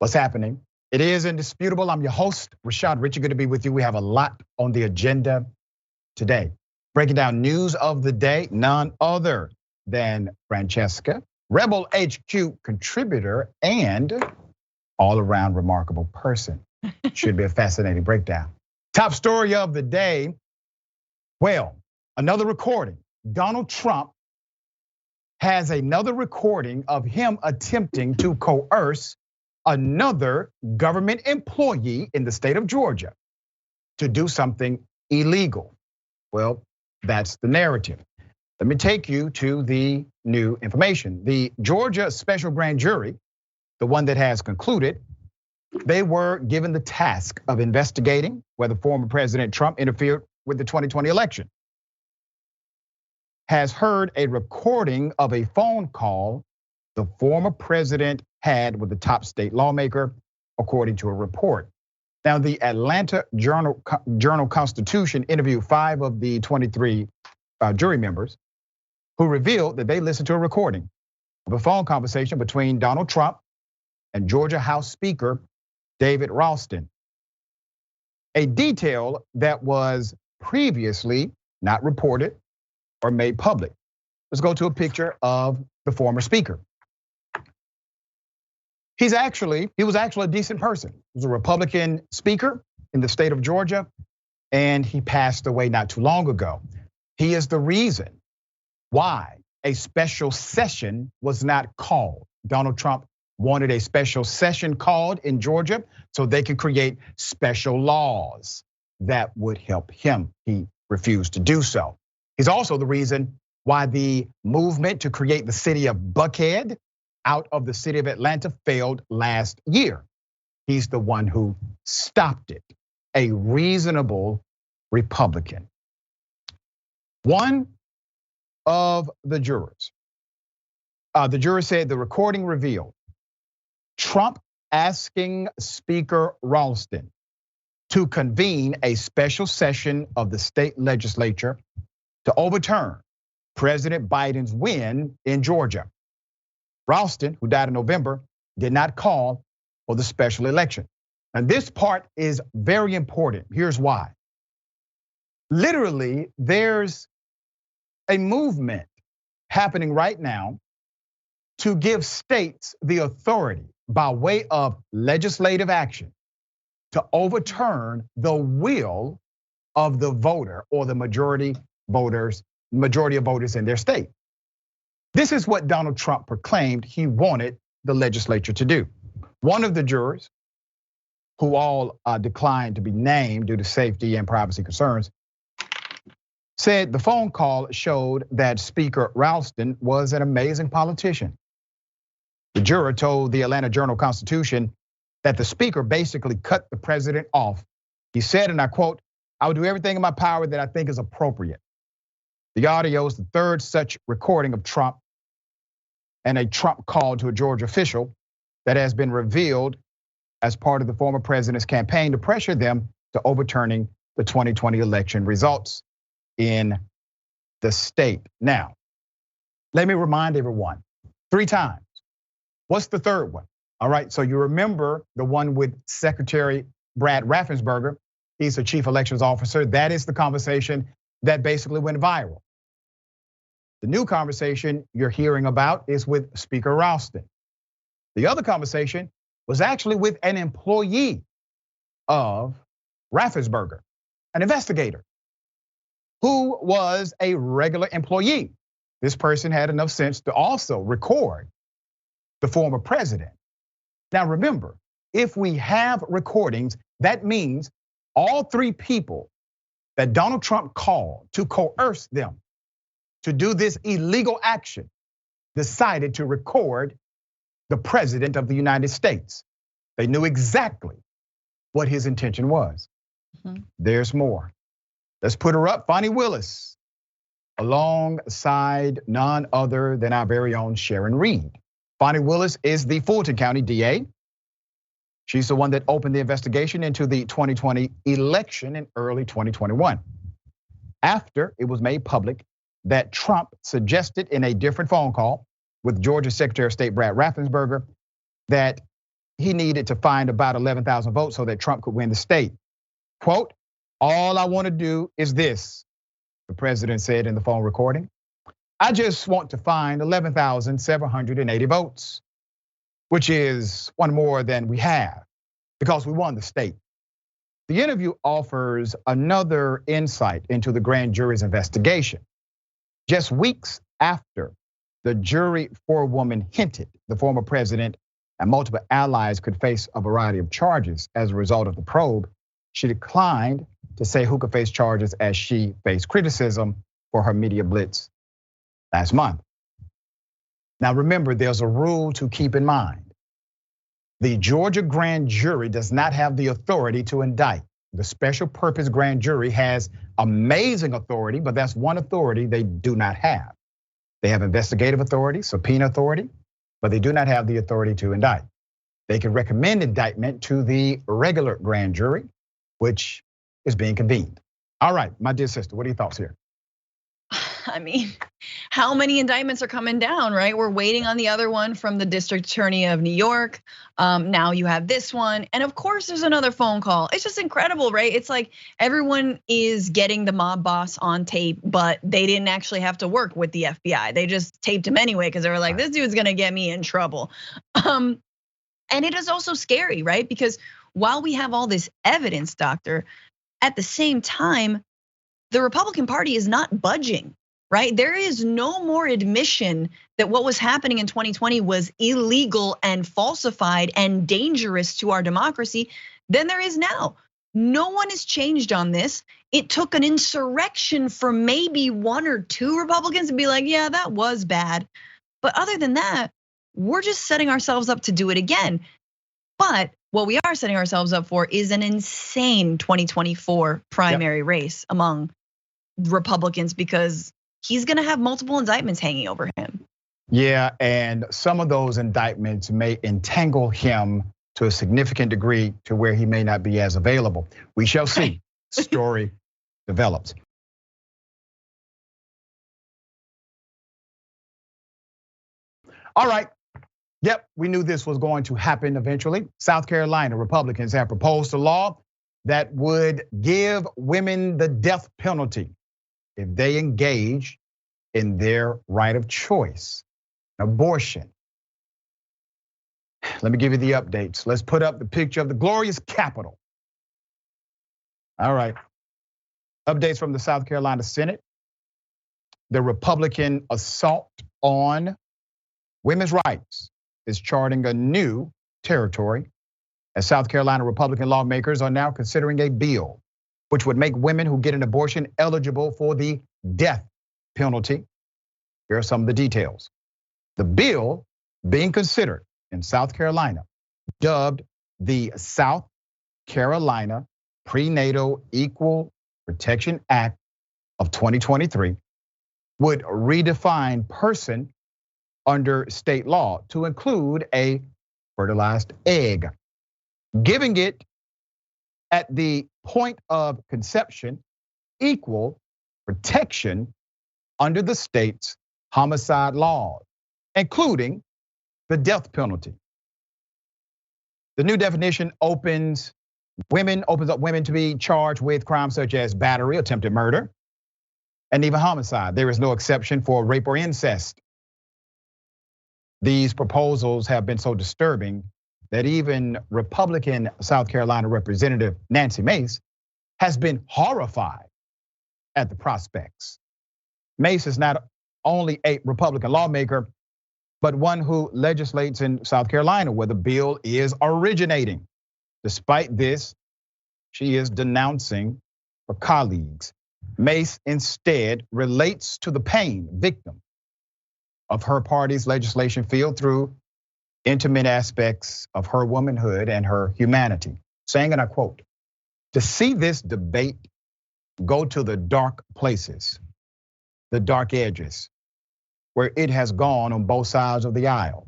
What's happening? It is Indisputable. I'm your host, Richey. Good to be with you. We have a lot on the agenda today. Breaking down news of the day, none other than Francesca, Rebel HQ contributor and all-around remarkable person. Should be a fascinating breakdown. Top story of the day. Well, another recording. Donald Trump has another recording of him attempting to coerce another government employee in the state of Georgia to do something illegal. Well, that's the narrative. Let me take you to the new information. The Georgia special grand jury, the one that has concluded, they were given the task of investigating whether former President Trump interfered with the 2020 election, has heard a recording of a phone call the former president had with the top state lawmaker, according to a report. Now, the Atlanta Journal-Constitution interviewed 5 of the 23 jury members who revealed that they listened to a recording of a phone conversation between Donald Trump and Georgia House Speaker David Ralston. A detail that was previously not reported or made public. Let's go to a picture of the former speaker. He was actually a decent person. He was a Republican speaker in the state of Georgia, and he passed away not too long ago. He is the reason why a special session was not called. Donald Trump wanted a special session called in Georgia so they could create special laws that would help him. He refused to do so. He's also the reason why the movement to create the city of Buckhead out of the city of Atlanta failed last year. He's the one who stopped it, a reasonable Republican. One of the jurors, said the recording revealed Trump asking Speaker Ralston to convene a special session of the state legislature to overturn President Biden's win in Georgia. Ralston, who died in November, did not call for the special election. And this part is very important. Here's why. Literally, there's a movement happening right now to give states the authority by way of legislative action to overturn the will of the voter or the majority of voters in their state. This is what Donald Trump proclaimed he wanted the legislature to do. One of the jurors, who all declined to be named due to safety and privacy concerns, said the phone call showed that Speaker Ralston was an amazing politician. The juror told the Atlanta Journal-Constitution that the speaker basically cut the president off. He said, and I quote, "I will do everything in my power that I think is appropriate." The audio is the third such recording of Trump and a Trump call to a Georgia official that has been revealed as part of the former president's campaign to pressure them to overturning the 2020 election results in the state. Now, let me remind everyone, 3 times. What's the third one? All right, so you remember the one with Secretary Brad Raffensperger. He's the chief elections officer. That is the conversation that basically went viral. The new conversation you're hearing about is with Speaker Ralston. The other conversation was actually with an employee of Raffensperger, an investigator who was a regular employee. This person had enough sense to also record the former president. Now remember, if we have recordings, that means all 3 people that Donald Trump called to coerce them to do this illegal action decided to record the president of the United States. They knew exactly what his intention was. There's more. Let's put her up, Fani Willis, alongside none other than our very own Sharon Reed. Fani Willis is the Fulton County DA. She's the one that opened the investigation into the 2020 election in early 2021. After it was made public that Trump suggested in a different phone call with Georgia Secretary of State Brad Raffensperger that he needed to find about 11,000 votes so that Trump could win the state. Quote, all I want to do is this, the president said in the phone recording. I just want to find 11,780 votes, which is one more than we have because we won the state. The interview offers another insight into the grand jury's investigation. Just weeks after the jury forewoman hinted the former president and multiple allies could face a variety of charges as a result of the probe, she declined to say who could face charges as she faced criticism for her media blitz last month. Now remember, there's a rule to keep in mind. The Georgia grand jury does not have the authority to indict. The special purpose grand jury has amazing authority, but that's one authority they do not have. They have investigative authority, subpoena authority, but they do not have the authority to indict. They can recommend indictment to the regular grand jury, which is being convened. All right, my dear sister, what are your thoughts here? I mean, how many indictments are coming down, right? We're waiting on the other one from the district attorney of New York. Now you have this one. And of course there's another phone call. It's just incredible, right? It's like everyone is getting the mob boss on tape, but they didn't actually have to work with the FBI. They just taped him anyway because they were like, this dude's gonna get me in trouble. And it is also scary, right? Because while we have all this evidence, doctor, at the same time, the Republican Party is not budging. Right? There is no more admission that what was happening in 2020 was illegal and falsified and dangerous to our democracy than there is now. No one has changed on this. It took an insurrection for maybe one or two Republicans to be like, yeah, that was bad. But other than that, we're just setting ourselves up to do it again. But what we are setting ourselves up for is an insane 2024 primary race among Republicans because he's gonna have multiple indictments hanging over him. Yeah, and some of those indictments may entangle him to a significant degree to where he may not be as available. We shall see. Story develops. All right. Yep, we knew this was going to happen eventually. South Carolina Republicans have proposed a law that would give women the death penalty if they engage in their right of choice, abortion. Let me give you the updates. Let's put up the picture of the glorious Capitol. All right, updates from the South Carolina Senate. The Republican assault on women's rights is charting a new territory as South Carolina Republican lawmakers are now considering a bill which would make women who get an abortion eligible for the death penalty. Here are some of the details. The bill being considered in South Carolina, dubbed the South Carolina Prenatal Equal Protection Act of 2023, would redefine person under state law to include a fertilized egg, giving it at the point of conception equal protection under the state's homicide laws, including the death penalty. The new definition opens up women to be charged with crimes such as battery, attempted murder, and even homicide. There is no exception for rape or incest. These proposals have been so disturbing that even Republican South Carolina Representative Nancy Mace has been horrified at the prospects. Mace is not only a Republican lawmaker, but one who legislates in South Carolina where the bill is originating. Despite this, she is denouncing her colleagues. Mace instead relates to the pain victim of her party's legislation field through intimate aspects of her womanhood and her humanity, saying, and I quote, "To see this debate go to the dark places, the dark edges, where it has gone on both sides of the aisle,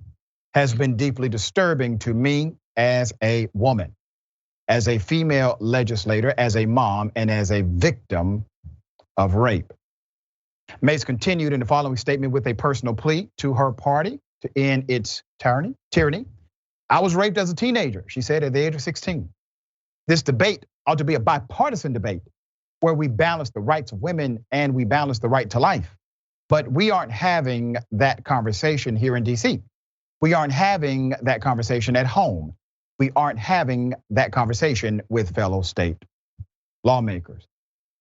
has been deeply disturbing to me as a woman, as a female legislator, as a mom, and as a victim of rape." Mace continued in the following statement with a personal plea to her party to end its tyranny. I was raped as a teenager, she said, at the age of 16. This debate ought to be a bipartisan debate where we balance the rights of women and we balance the right to life. But we aren't having that conversation here in DC. We aren't having that conversation at home. We aren't having that conversation with fellow state lawmakers.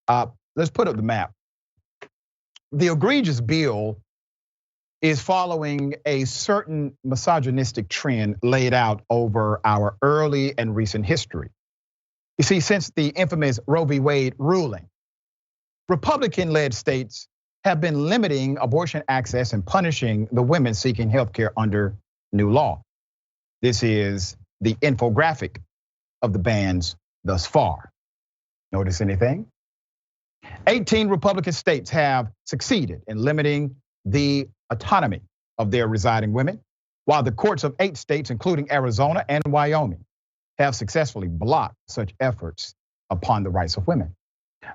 Let's put up the map. The egregious bill is following a certain misogynistic trend laid out over our early and recent history. You see, since the infamous Roe v. Wade ruling, Republican-led states have been limiting abortion access and punishing the women seeking healthcare under new law. This is the infographic of the bans thus far. Notice anything? 18 Republican states have succeeded in limiting the autonomy of their residing women, while the courts of 8 states, including Arizona and Wyoming, have successfully blocked such efforts upon the rights of women.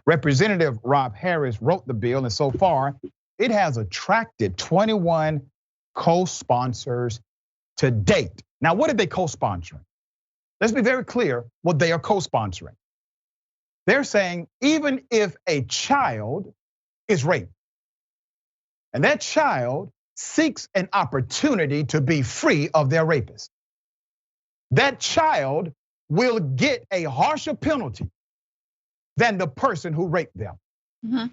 Representative Rob Harris wrote the bill, and so far, it has attracted 21 co-sponsors to date. Now, what are they co-sponsoring? Let's be very clear what they are co-sponsoring. They're saying even if a child is raped, and that child seeks an opportunity to be free of their rapist, that child will get a harsher penalty than the person who raped them. Mm-hmm.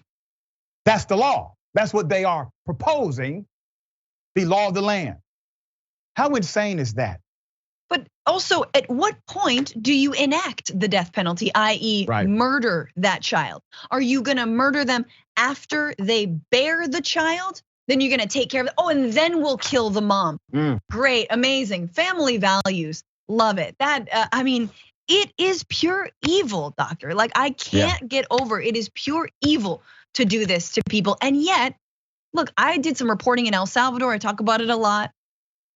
That's the law. That's what they are proposing, the law of the land. How insane is that? But also, at what point do you enact the death penalty, i.e. murder that child? Are you gonna murder them after they bear the child? Then you're gonna take care of it. Oh, and then we'll kill the mom. Great, amazing, family values, love it. That, I mean, it is pure evil, doctor. Like, I can't get over it. It is pure evil to do this to people. And yet, look, I did some reporting in El Salvador. I talk about it a lot.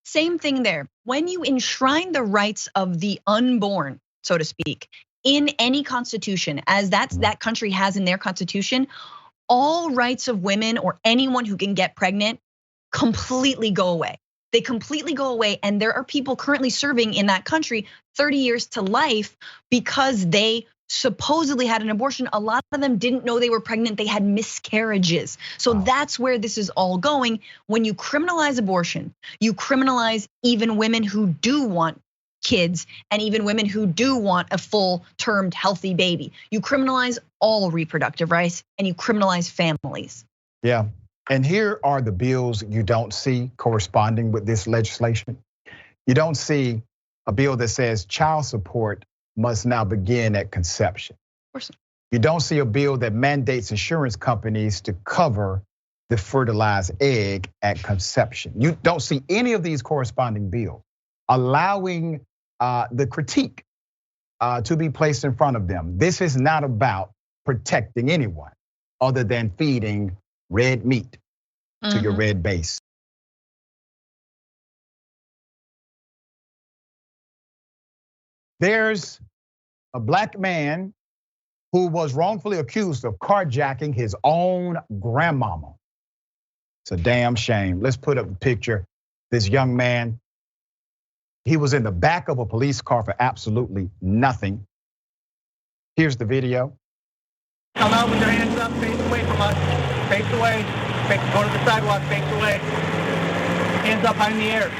Same thing there. When you enshrine the rights of the unborn, so to speak, in any constitution, as that country has in their constitution, all rights of women or anyone who can get pregnant completely go away. They completely go away, and there are people currently serving in that country 30 years to life because they supposedly had an abortion. A lot of them didn't know they were pregnant, they had miscarriages. So that's where this is all going. When you criminalize abortion, you criminalize even women who do want kids and even women who do want a full-termed healthy baby. You criminalize all reproductive rights and you criminalize families. Yeah, and here are the bills you don't see corresponding with this legislation. You don't see a bill that says child support must now begin at conception. Of course. You don't see a bill that mandates insurance companies to cover the fertilized egg at conception. You don't see any of these corresponding bills allowing the critique to be placed in front of them. This is not about protecting anyone other than feeding red meat to your red base. There's a black man who was wrongfully accused of carjacking his own grandmama. It's a damn shame. Let's put up a picture. This young man, he was in the back of a police car for absolutely nothing. Here's the video. Come out with your hands up, face away from us. Face away. Go to the sidewalk, face away. Hands up high in the air.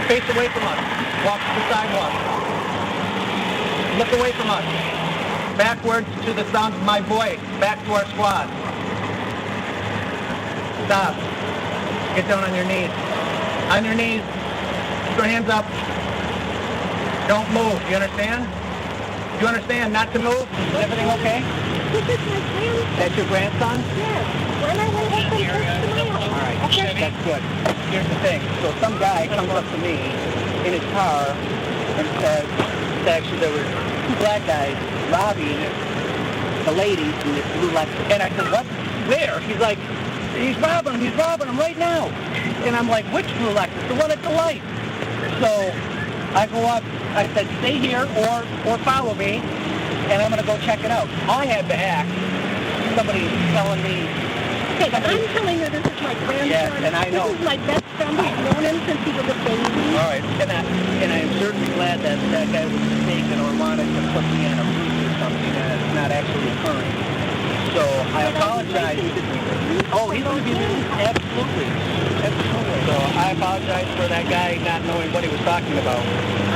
Face away from us. Walk to the sidewalk. Look away from us. Backwards to the sound of my voice. Back to our squad. Stop. Get down on your knees. On your knees. Put your hands up. Don't move. You understand? You understand not to move? Is everything okay? This is my grandson. That's your grandson? Yes. When I went up and touched him out. All right. Okay. That's good. Here's the thing. So some guy comes up to me in his car and says, actually there were 2 black guys robbing the ladies in this blue Lexus. And I said, what? Where? He's like, he's robbing them right now. And I'm like, which blue Lexus? The one at the light. So I go up, I said, stay here or follow me, and I'm gonna go check it out. I had to act. Somebody's telling me. Okay, but I'm telling her this is my grandson. Yes, and I know. This is my best friend. We've known him since he was a baby. All right, and I'm certainly glad that that guy was mistaken or wanted to put me on a route or something that's not actually occurring. So I apologize. Oh, he's going to be released? Absolutely. Absolutely. So I apologize for that guy not knowing what he was talking about.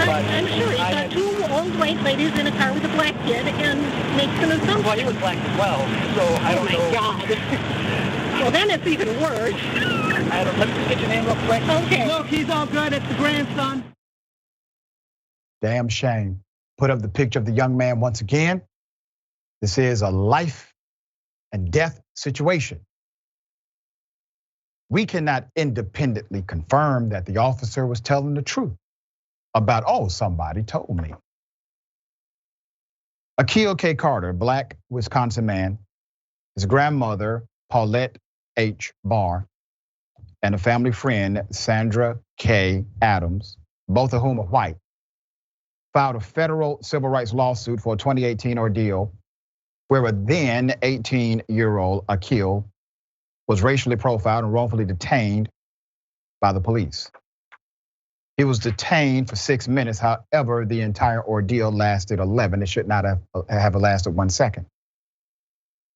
But I'm sure he saw two old white ladies in a car with a black kid and makes an assumption. Well, he was black as well, so I don't know. Oh, my God. Well, then it's even worse. Let me just get your name real quick. Okay. Look, he's all good. It's the grandson. Damn shame. Put up the picture of the young man once again. This is a life and death situation. We cannot independently confirm that the officer was telling the truth about, oh, somebody told me. Akil K. Carter, black Wisconsin man, his grandmother, Paulette H. Barr, and a family friend, Sandra K. Adams, both of whom are white, filed a federal civil rights lawsuit for a 2018 ordeal where a then 18-year-old Akil was racially profiled and wrongfully detained by the police. He was detained for 6 minutes. However, the entire ordeal lasted 11. It should not have lasted 1 second.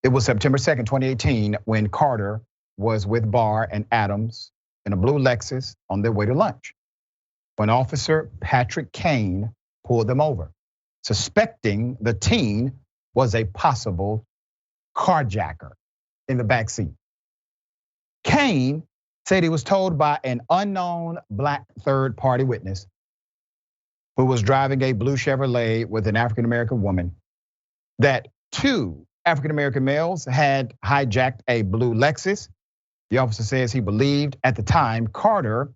It was September 2nd, 2018, when Carter was with Barr and Adams in a blue Lexus on their way to lunch, when Officer Patrick Kane pulled them over, suspecting the teen was a possible carjacker in the backseat. Kane said he was told by an unknown black third-party witness who was driving a blue Chevrolet with an African-American woman that 2 African-American males had hijacked a blue Lexus. The officer says he believed at the time Carter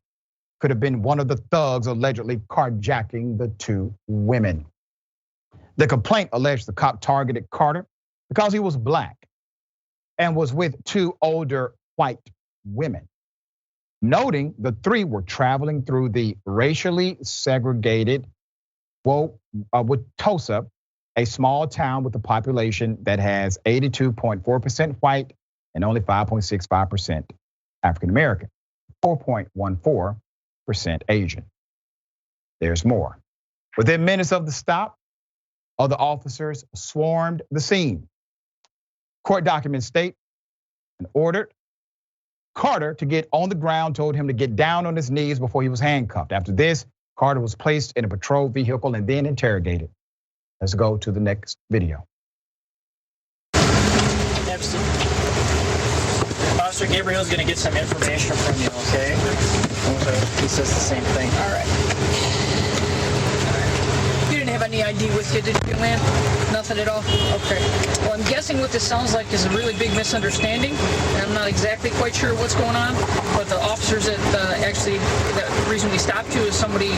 could have been one of the thugs allegedly carjacking the 2 women. The complaint alleged the cop targeted Carter because he was black and was with 2 older white women, noting the 3 were traveling through the racially segregated Wauwatosa, a small town with a population that has 82.4% white and only 5.65% African American, 4.14% Asian. There's more. Within minutes of the stop, other officers swarmed the scene. Court documents state and ordered Carter to get on the ground, told him to get down on his knees before he was handcuffed. After this, Carter was placed in a patrol vehicle and then interrogated. Let's go to the next video. Officer Gabriel's gonna get some information from you, okay? Okay. He says the same thing. All right. You didn't have any ID with you, did you, man? Nothing at all? Okay. Well, I'm guessing what this sounds like is a really big misunderstanding, and I'm not exactly quite sure what's going on, but the officers that the reason we stopped you is somebody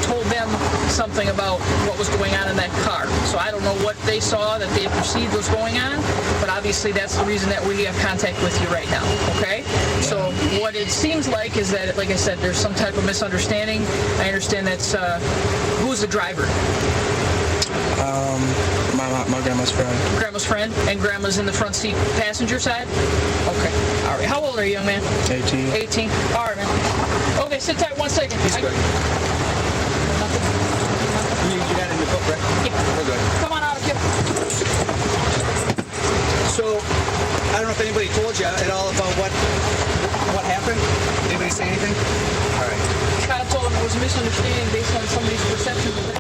told them something about what was going on in that car. So I don't know what they saw that they perceived was going on, but obviously that's the reason that we have contact with you right now, okay? So what it seems like is that, like I said, there's some type of misunderstanding. I understand that's, who's the driver? My grandma's friend. Grandma's friend, and grandma's in the front seat passenger side? Okay, all right. How old are you, young man? 18. 18, all right, man. Okay, sit tight 1 second. He's good. Nothing? You got it in your book, right? Yeah. We're good. Come on out of here. So, I don't know if anybody told you at all about what happened. Anybody say anything? All right. Kind of told him it was a misunderstanding based on somebody's perception of it.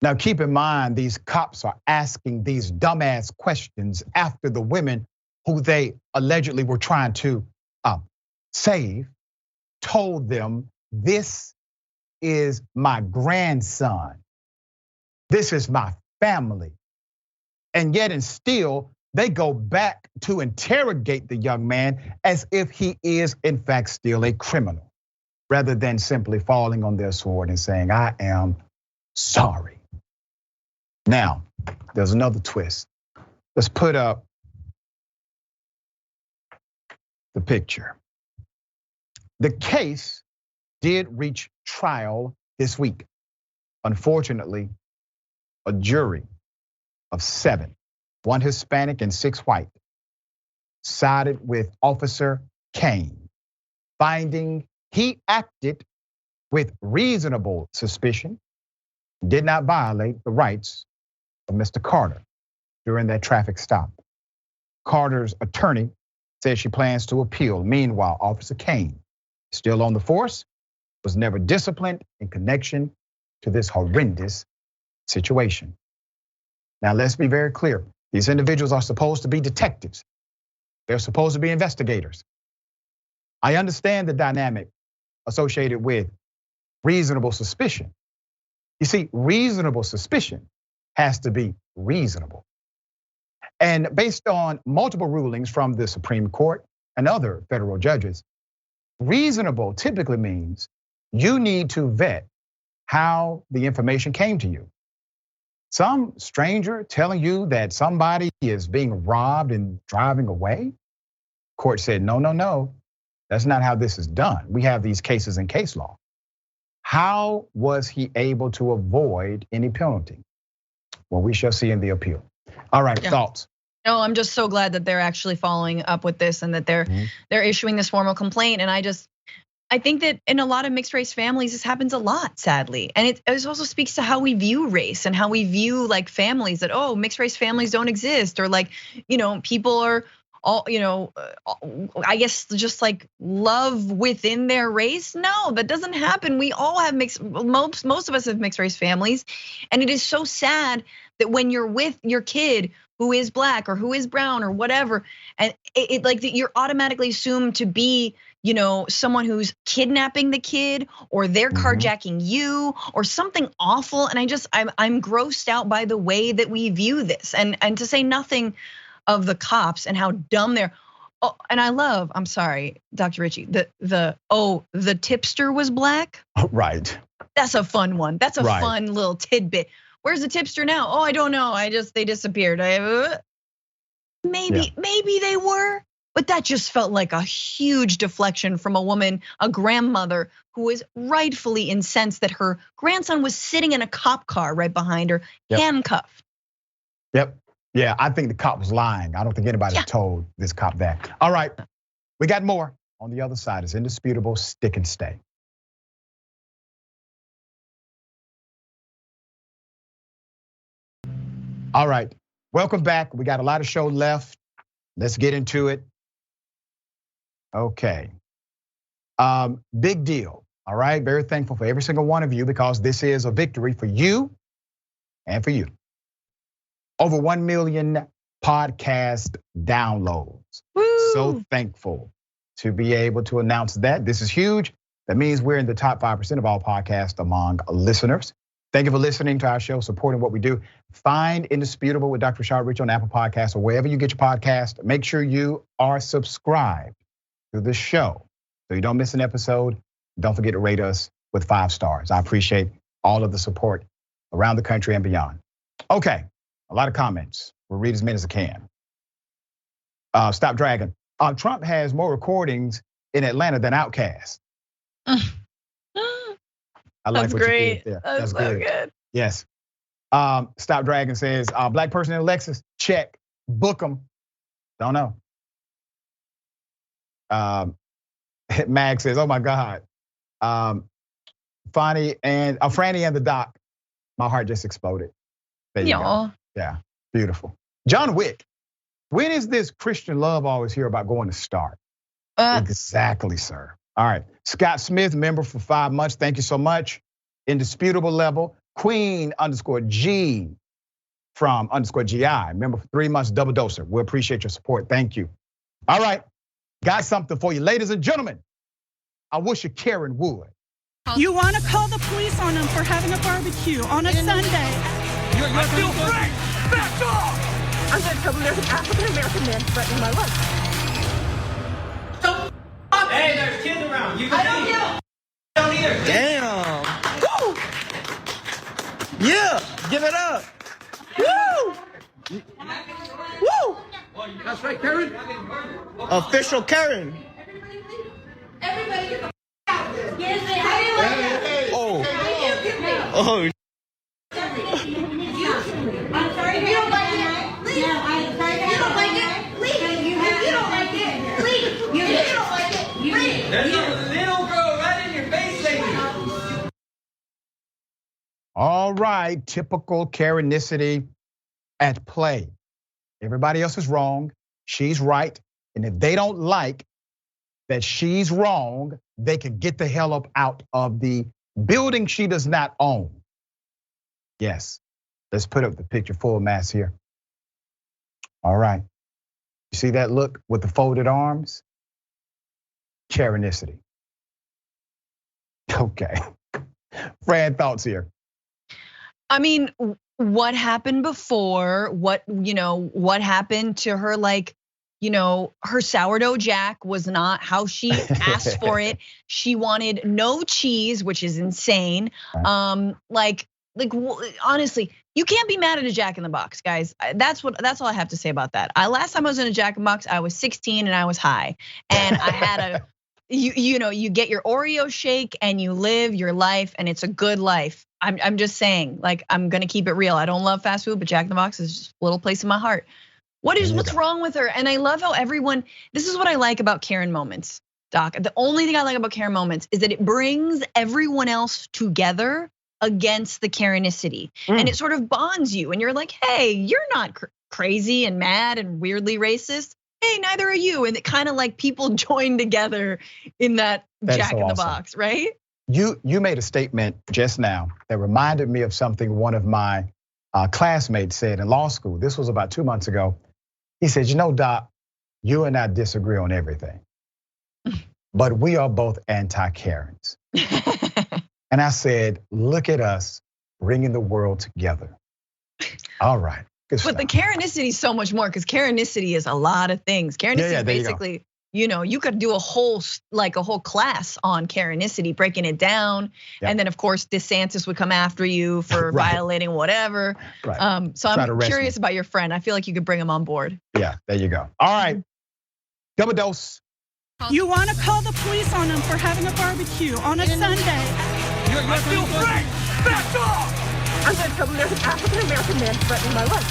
Now keep in mind, these cops are asking these dumbass questions after the women who they allegedly were trying to save told them, this is my grandson. This is my family. And yet and still, they go back to interrogate the young man as if he is in fact still a criminal, rather than simply falling on their sword and saying, I am sorry. Now, there's another twist. Let's put up the picture. The case did reach trial this week. Unfortunately, a jury of 7, 1 Hispanic and 6 white, sided with Officer Kane, finding he acted with reasonable suspicion did not violate the rights of Mr. Carter during that traffic stop. Carter's attorney said she plans to appeal. Meanwhile, Officer Kane, still on the force, was never disciplined in connection to this horrendous situation. Now, let's be very clear. These individuals are supposed to be detectives. They're supposed to be investigators. I understand the dynamic associated with reasonable suspicion. You see, reasonable suspicion has to be reasonable. And based on multiple rulings from the Supreme Court and other federal judges, reasonable typically means you need to vet how the information came to you. Some stranger telling you that somebody is being robbed and driving away? Court said, no. That's not how this is done. We have these cases in case law. How was he able to avoid any penalty? Well, we shall see in the appeal. All right, thoughts? No, I'm just so glad that they're actually following up with this and that they're issuing this formal complaint. And I think that in a lot of mixed race families, this happens a lot, sadly. And it also speaks to how we view race and how we view like families that, oh, mixed race families don't exist, or like, people are all, I guess just like love within their race. No, that doesn't happen. We all have most of us have mixed race families. And it is so sad that when you're with your kid who is black or who is brown or whatever, and it like that you're automatically assumed to be, someone who's kidnapping the kid, or they're carjacking you, or something awful. And I'm grossed out by the way that we view this, and to say nothing of the cops and how dumb they're. Oh, and I'm sorry, Dr. Richey, the tipster was black. Right. That's a fun one. That's a fun little tidbit. Where's the tipster now? Oh, I don't know. They disappeared. Maybe they were, but that just felt like a huge deflection from a woman, a grandmother who was rightfully incensed that her grandson was sitting in a cop car right behind her, handcuffed. Yep. Yeah, I think the cop was lying. I don't think anybody told this cop that. All right, we got more on the other side. It's Indisputable. Stick and stay. All right, welcome back. We got a lot of show left. Let's get into it. Okay, big deal. All right, very thankful for every single one of you, because this is a victory for you and for you. Over 1 million podcast downloads. Woo! So thankful to be able to announce that. This is huge. That means we're in the top 5% of all podcasts among listeners. Thank you for listening to our show, supporting what we do. Find Indisputable with Dr. Richey on Apple Podcasts or wherever you get your podcast. Make sure you are subscribed to the show so you don't miss an episode. Don't forget to rate us with 5 stars. I appreciate all of the support around the country and beyond. Okay, a lot of comments. We'll read as many as I can. Stop dragging. Trump has more recordings in Atlanta than Outkast. I like That's what great. you did there. That's so good. Yes. Stop Dragging says, black person in Lexus, check, book them. Don't know. Mag says, oh my God. Franny and the doc, my heart just exploded. There you go. Yeah, beautiful. John Wick, when is this Christian love always here about going to start? Exactly, sir. All right, Scott Smith, member for 5 months. Thank you so much. Indisputable level. Queen_G from _GI, member for 3 months, double doser. We appreciate your support. Thank you. All right, got something for you. Ladies and gentlemen, I wish you Karen would. You want to call the police on them for having a barbecue on a Sunday. I feel free! Back off! I'm going to tell them there's an African-American man threatening my life. Hey, there's kids around. You can leave. I don't either. Damn. Woo! Yeah, give it up. Woo! Woo! That's right, Karen. Official Karen. Everybody get the out. Yes, hey. Oh. Oh. I'm sorry. If you don't like it, leave. No, I'm sorry. If you don't like it, leave. If you don't like it, leave. If you don't like it, leave. There's a little girl right in your face, lady. All right, typical Karenicity at play. Everybody else is wrong. She's right. And if they don't like that she's wrong, they can get the hell up out of the building she does not own. Yes, let's put up the picture full mass here. All right, you see that look with the folded arms? Karenicity. Okay, Fran, thoughts here? I mean, what happened before? What happened to her? Like, her sourdough jack was not how she asked for it. She wanted no cheese, which is insane. Like honestly, you can't be mad at a Jack in the Box, guys. That's all I have to say about that. Last time I was in a Jack in the Box, I was 16 and I was high, and I had you get your Oreo shake and you live your life, and it's a good life. I'm just saying, like, I'm gonna keep it real. I don't love fast food, but Jack in the Box is just a little place in my heart. What's wrong with her? And I love how this is what I like about Karen moments, Doc. The only thing I like about Karen moments is that it brings everyone else together against the Karenicity. And it sort of bonds you, and you're like, hey, you're not crazy and mad and weirdly racist. Hey, neither are you. And it kind of like people join together in that Jack in the Box, right? You made a statement just now that reminded me of something one of my classmates said in law school. This was about 2 months ago. He said, Doc, you and I disagree on everything, but we are both anti-Karens. And I said, look at us bringing the world together. All right. But the Karenicity is so much more, because Karenicity is a lot of things. Karenicity is basically, you could do a whole class on Karenicity, breaking it down. And then of course, DeSantis would come after you for violating whatever. Right. So I'm curious about your friend. I feel like you could bring him on board. Yeah, there you go. All right, double dose. You want to call the police on them for having a barbecue on a Sunday. I feel free! Back off! I'm going to tell the African-American man threatening my life.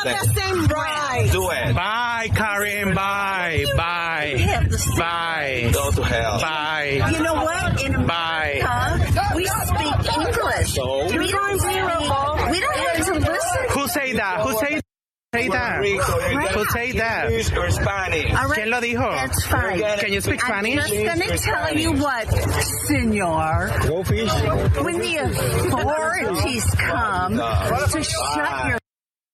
That same right. Do it. Bye, Karen. Bye. Bye. Bye. Go to hell. Bye. You know what? In America, we speak English. So? We don't have to listen. Who say that? Who say that? Who say that? Or Spanish. ¿Quién lo dijo? That's fine. Can you speak Spanish? I'm just going to tell you what, senor. Go fish. When the authorities come to shut your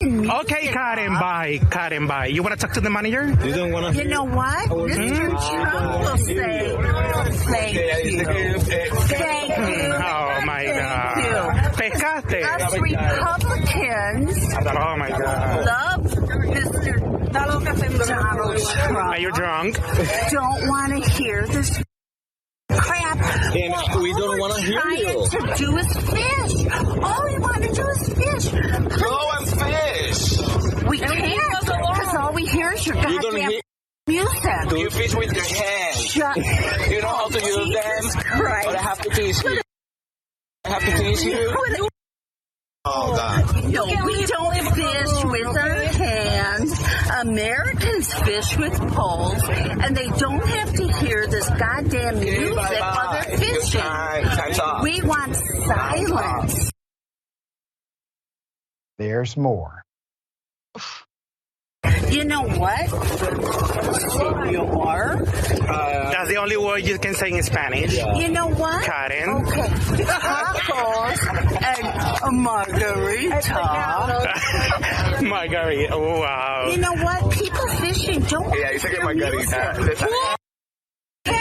Okay, Karen, bye. Karen, bye. You want to talk to the manager? You don't want to. You know what? Mr. Trump will say, thank you. Thank you. Oh my God. Pescaste. Us Republicans. Oh my God. Love Mr. Donald Trump. Are you drunk? Don't want to hear this crap. And we don't want to hear you. All to do is fish. All we want to do is fish. Go and fish. We can't, because all we hear is your goddamn music. Do you fish with your hands? Shut. You know how to use them? Christ. Or I have to teach you? I have to teach you? Oh, God. No, we don't fish with our hands. Americans fish with poles, and they don't have to hear this goddamn music while they're fishing. Time's up. We want silence. There's more. You know what? Senor. That's the only word you can say in Spanish. You know what? Karen. Okay. Tacos and a margarita. Margarita. Oh, wow. You know what? People fishing don't. Yeah, you take margarita. I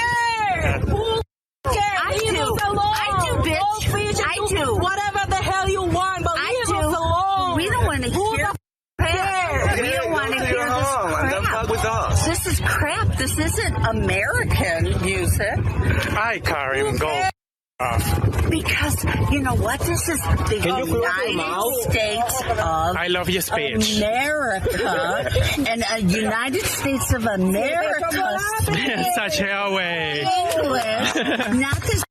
do, bitch. I do. Whatever the hell you want, but leave us alone. We don't want to hear. We don't want to hear this crap. With us. This is crap. This isn't American music. Hi, Karen. Go. Because you know what? This is the United States of I love your speech. America and a United States of America. Such a way. English, not this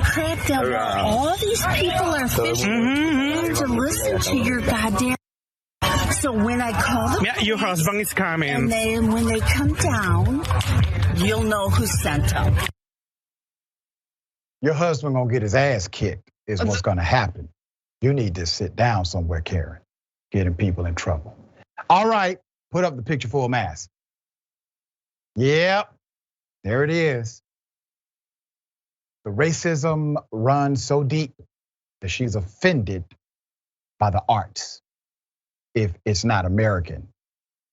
crap that all these people are fishing to listen to your goddamn. So when I call them, yeah, your husband is coming. And when they come down, you'll know who sent them. Your husband gonna get his ass kicked is what's gonna happen. You need to sit down somewhere, Karen, getting people in trouble. All right, put up the picture full mask. Yep, there it is. The racism runs so deep that she's offended by the arts if it's not American,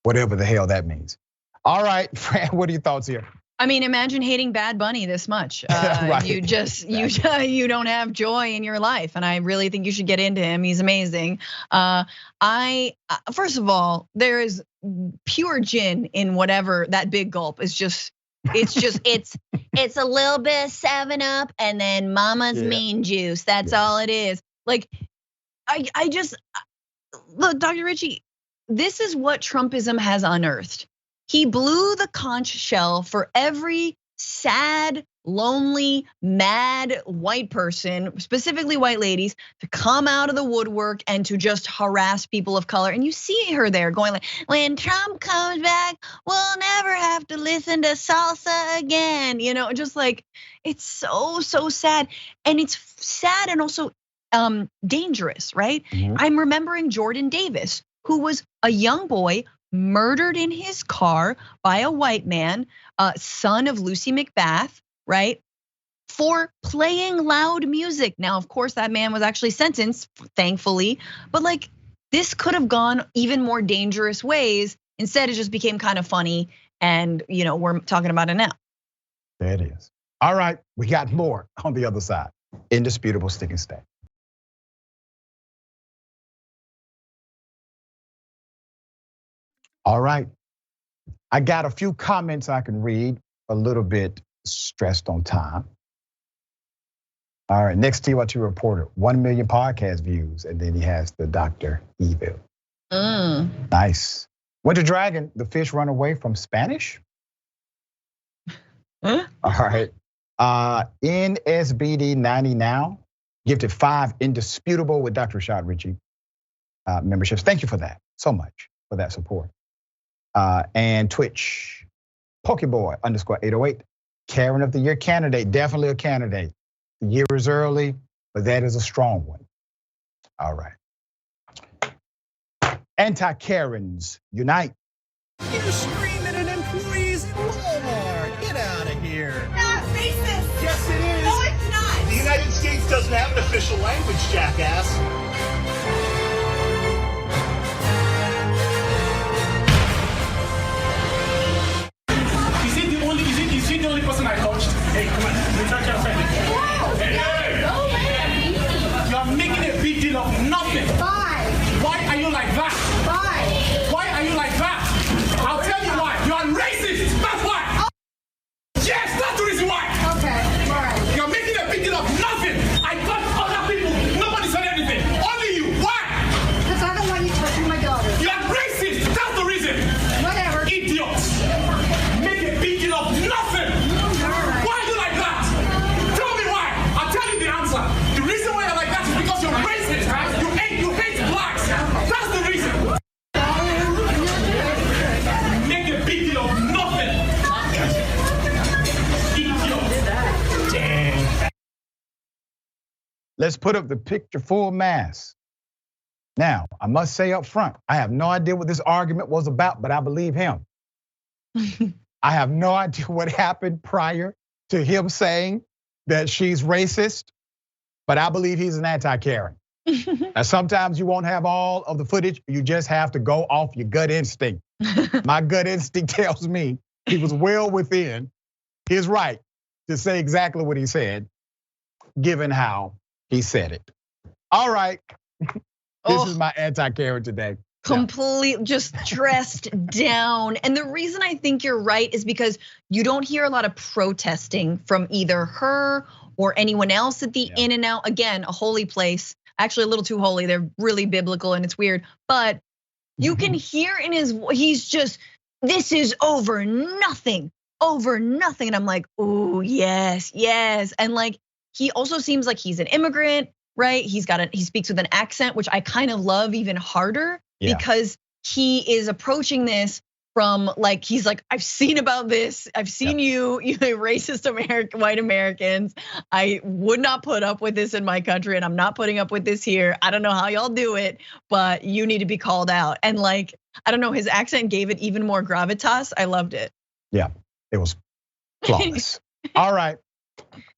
whatever the hell that means. All right, Fran, what are your thoughts here? I mean, imagine hating Bad Bunny this much. Right. You don't have joy in your life, and I really think you should get into him. He's amazing. First of all, there is pure gin in whatever that big gulp is. It's a little bit of 7-Up and then Mama's Mean Juice. That's all it is. Like, I just look, Dr. Richey, this is what Trumpism has unearthed. He blew the conch shell for every sad, lonely, mad white person, specifically white ladies, to come out of the woodwork and to just harass people of color. And you see her there going like, when Trump comes back, we'll never have to listen to salsa again. Just like, it's so sad. And it's sad and also dangerous, right? Mm-hmm. I'm remembering Jordan Davis, who was a young boy murdered in his car by a white man, son of Lucy McBath, right? For playing loud music. Now, of course, that man was actually sentenced, thankfully, but like this could have gone even more dangerous ways. Instead, it just became kind of funny, and we're talking about it now. There it is. All right, we got more on the other side. Indisputable stick and stay. All right, I got a few comments I can read, a little bit stressed on time. All right, next TYT reporter, 1 million podcast views, and then he has the Dr. Evil. Nice. Winter Dragon, the fish run away from Spanish? All right, NSBD 90 now, gifted 5 Indisputable with Dr. Rashad Richey memberships. Thank you for that, so much for that support. And Twitch, Pokeboy _808, Karen of the Year candidate, definitely a candidate. The year is early, but that is a strong one. All right. Anti-Karens unite. You're screaming at employees in Walmart. Get out of here. Not racist. Yes, it is. No, it's not. The United States doesn't have an official language, jackass. Is he the only person I touched? Hey, come on. Let me touch your friend. Hey! You're making a big deal of nothing. Why are you like that? Why are you like that? I'll tell you why. You are racist. That's why. Yes, that's the reason why. Okay, all right. You're making a big deal of nothing. I got other people. Nobody said anything. Only you. Why? Because I don't want you touching my daughter. You are racist. That's the reason. Whatever. Idiots. Make a big deal of nothing. Why are you like that? Tell me why. I'll tell you the answer. The reason why you're like that is because you're racist. You hate blacks. That's the reason. Make a big deal of nothing. Idiot. Damn. Let's put up the picture full mask. Now, I must say up front, I have no idea what this argument was about, but I believe him. I have no idea what happened prior to him saying that she's racist, but I believe he's an anti-Karen. And sometimes you won't have all of the footage, you just have to go off your gut instinct. My gut instinct tells me he was well within his right to say exactly what he said, given how he said it. All right, this is my anti-Karen today. Complete, just dressed down. And the reason I think you're right is because you don't hear a lot of protesting from either her or anyone else at the In-N-Out. Again, a holy place, actually a little too holy. They're really biblical and it's weird, but you can hear in his, he's just, this is over nothing. And I'm like, oh, yes. And like, he also seems like he's an immigrant, right? He speaks with an accent, which I kind of love even harder. Because he is approaching this from like, he's like, I've seen about this. I've seen you racist white Americans. I would not put up with this in my country, and I'm not putting up with this here. I don't know how y'all do it, but you need to be called out. And like, I don't know, his accent gave it even more gravitas. I loved it. Yeah, it was flawless. All right,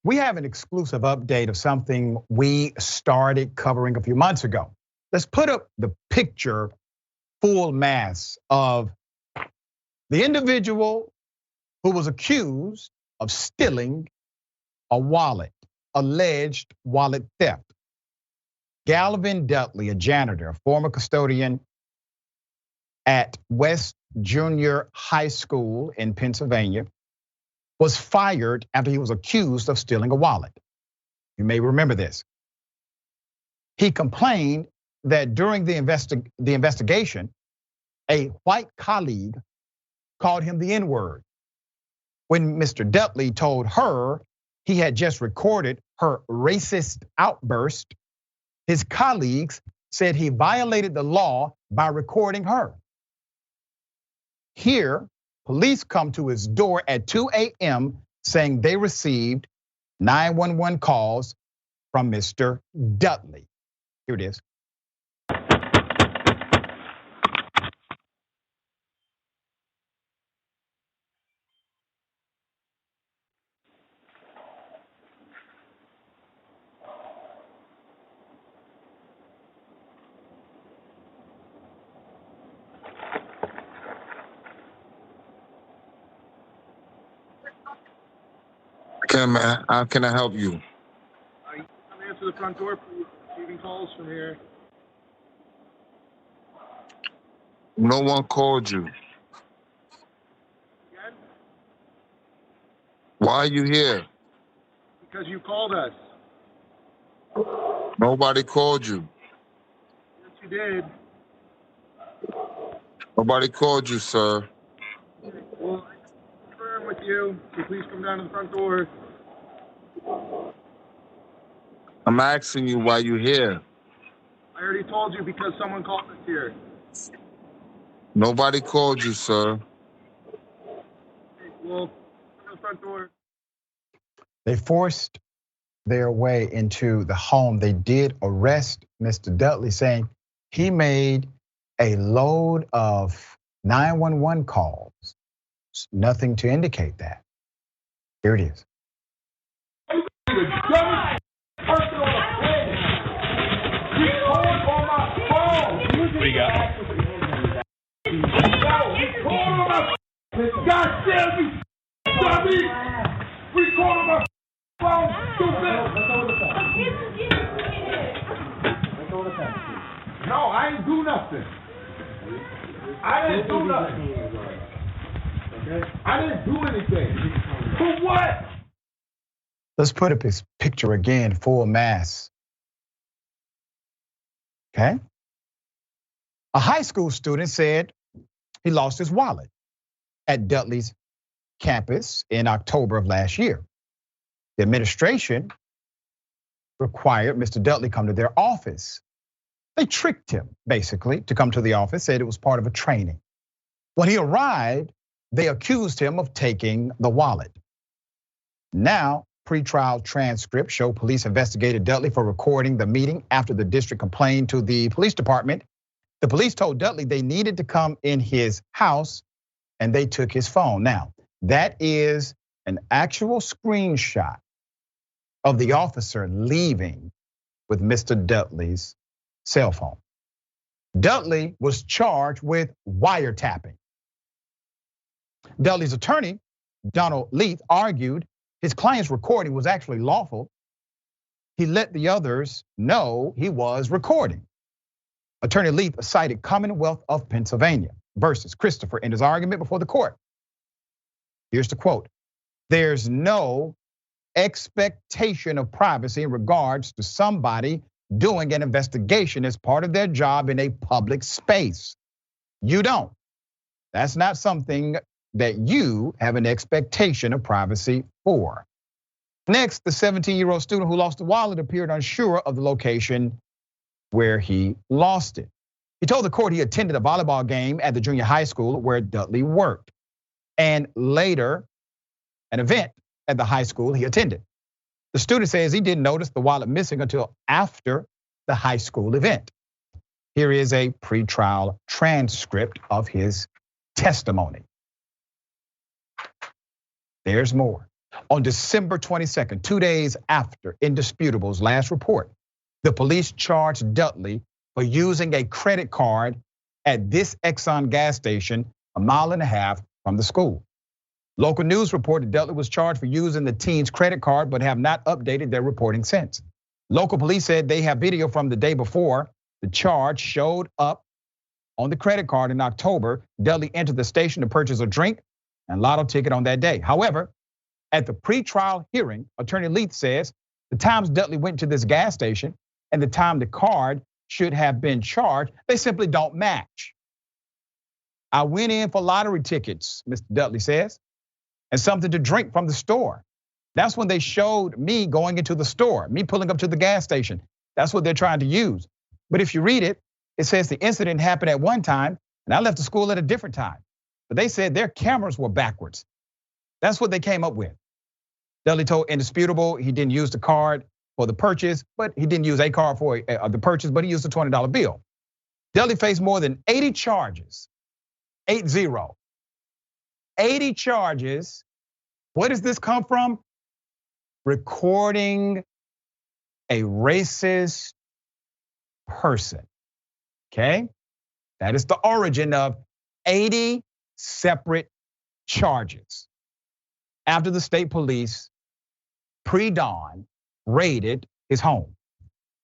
we have an exclusive update of something we started covering a few months ago. Let's put up the picture, full mass of the individual who was accused of stealing a wallet, alleged wallet theft. Galvin Dudley, a janitor, a former custodian at West Junior High School in Pennsylvania, was fired after he was accused of stealing a wallet. You may remember this. He complained that during the investigation, a white colleague called him the N-word. When Mr. Dudley told her he had just recorded her racist outburst, his colleagues said he violated the law by recording her. Here, police come to his door at 2 a.m. saying they received 911 calls from Mr. Dudley. Here it is. How can I help you? Come answer the front door, please. Receiving calls from here. No one called you. Again? Why are you here? Because you called us. Nobody called you. Yes, you did. Nobody called you, sir. Well, I confirm with you, so please come down to the front door. I'm asking you why you here. I already told you because someone called us here. Nobody called you, sir. Well, come to the front door. They forced their way into the home. They did arrest Mr. Dudley, saying he made a load of 911 calls. Nothing to indicate that. Here it is. God damn me, dummy! Record on my phone, stupid! No, I ain't do nothing. I didn't do nothing. I didn't do anything. For what? Let's put up his picture again, full mass. Okay. A high school student said he lost his wallet at Dudley's campus in October of last year. The administration required Mr. Dudley come to their office. They tricked him, basically, to come to the office, said it was part of a training. When he arrived, they accused him of taking the wallet. Now, pretrial transcripts show police investigated Dudley for recording the meeting after the district complained to the police department. The police told Dudley they needed to come in his house, and they took his phone. Now, that is an actual screenshot of the officer leaving with Mr. Dudley's cell phone. Dudley was charged with wiretapping. Dudley's attorney, Donald Leith, argued his client's recording was actually lawful. He let the others know he was recording. Attorney Leith cited Commonwealth of Pennsylvania versus Christopher in his argument before the court. Here's the quote. There's no expectation of privacy in regards to somebody doing an investigation as part of their job in a public space. You don't. That's not something that you have an expectation of privacy for. Next, the 17-year-old student who lost the wallet appeared unsure of the location where he lost it. He told the court he attended a volleyball game at the junior high school where Dudley worked, and later an event at the high school he attended. The student says he didn't notice the wallet missing until after the high school event. Here is a pretrial transcript of his testimony. There's more. On December 22nd, 2 days after Indisputable's last report, the police charged Dudley for using a credit card at this Exxon gas station a mile and a half from the school. Local news reported Dudley was charged for using the teen's credit card, but have not updated their reporting since. Local police said they have video from the day before the charge showed up on the credit card in October. Dudley entered the station to purchase a drink and lotto ticket on that day. However, at the pretrial hearing, Attorney Leith says the times Dudley went to this gas station and the time the card should have been charged, they simply don't match. I went in for lottery tickets, Mr. Dudley says, and something to drink from the store. That's when they showed me going into the store, me pulling up to the gas station. That's what they're trying to use. But if you read it, it says the incident happened at one time and I left the school at a different time. But they said their cameras were backwards. That's what they came up with. Dudley told Indisputable he didn't use the card for the purchase, but he didn't use a card for the purchase, but he used a $20 bill. Dudley faced more than 80 charges, 80. 80 charges. Where does this come from? Recording a racist person, okay? That is the origin of 80 separate charges. After the state police pre-dawn raided his home.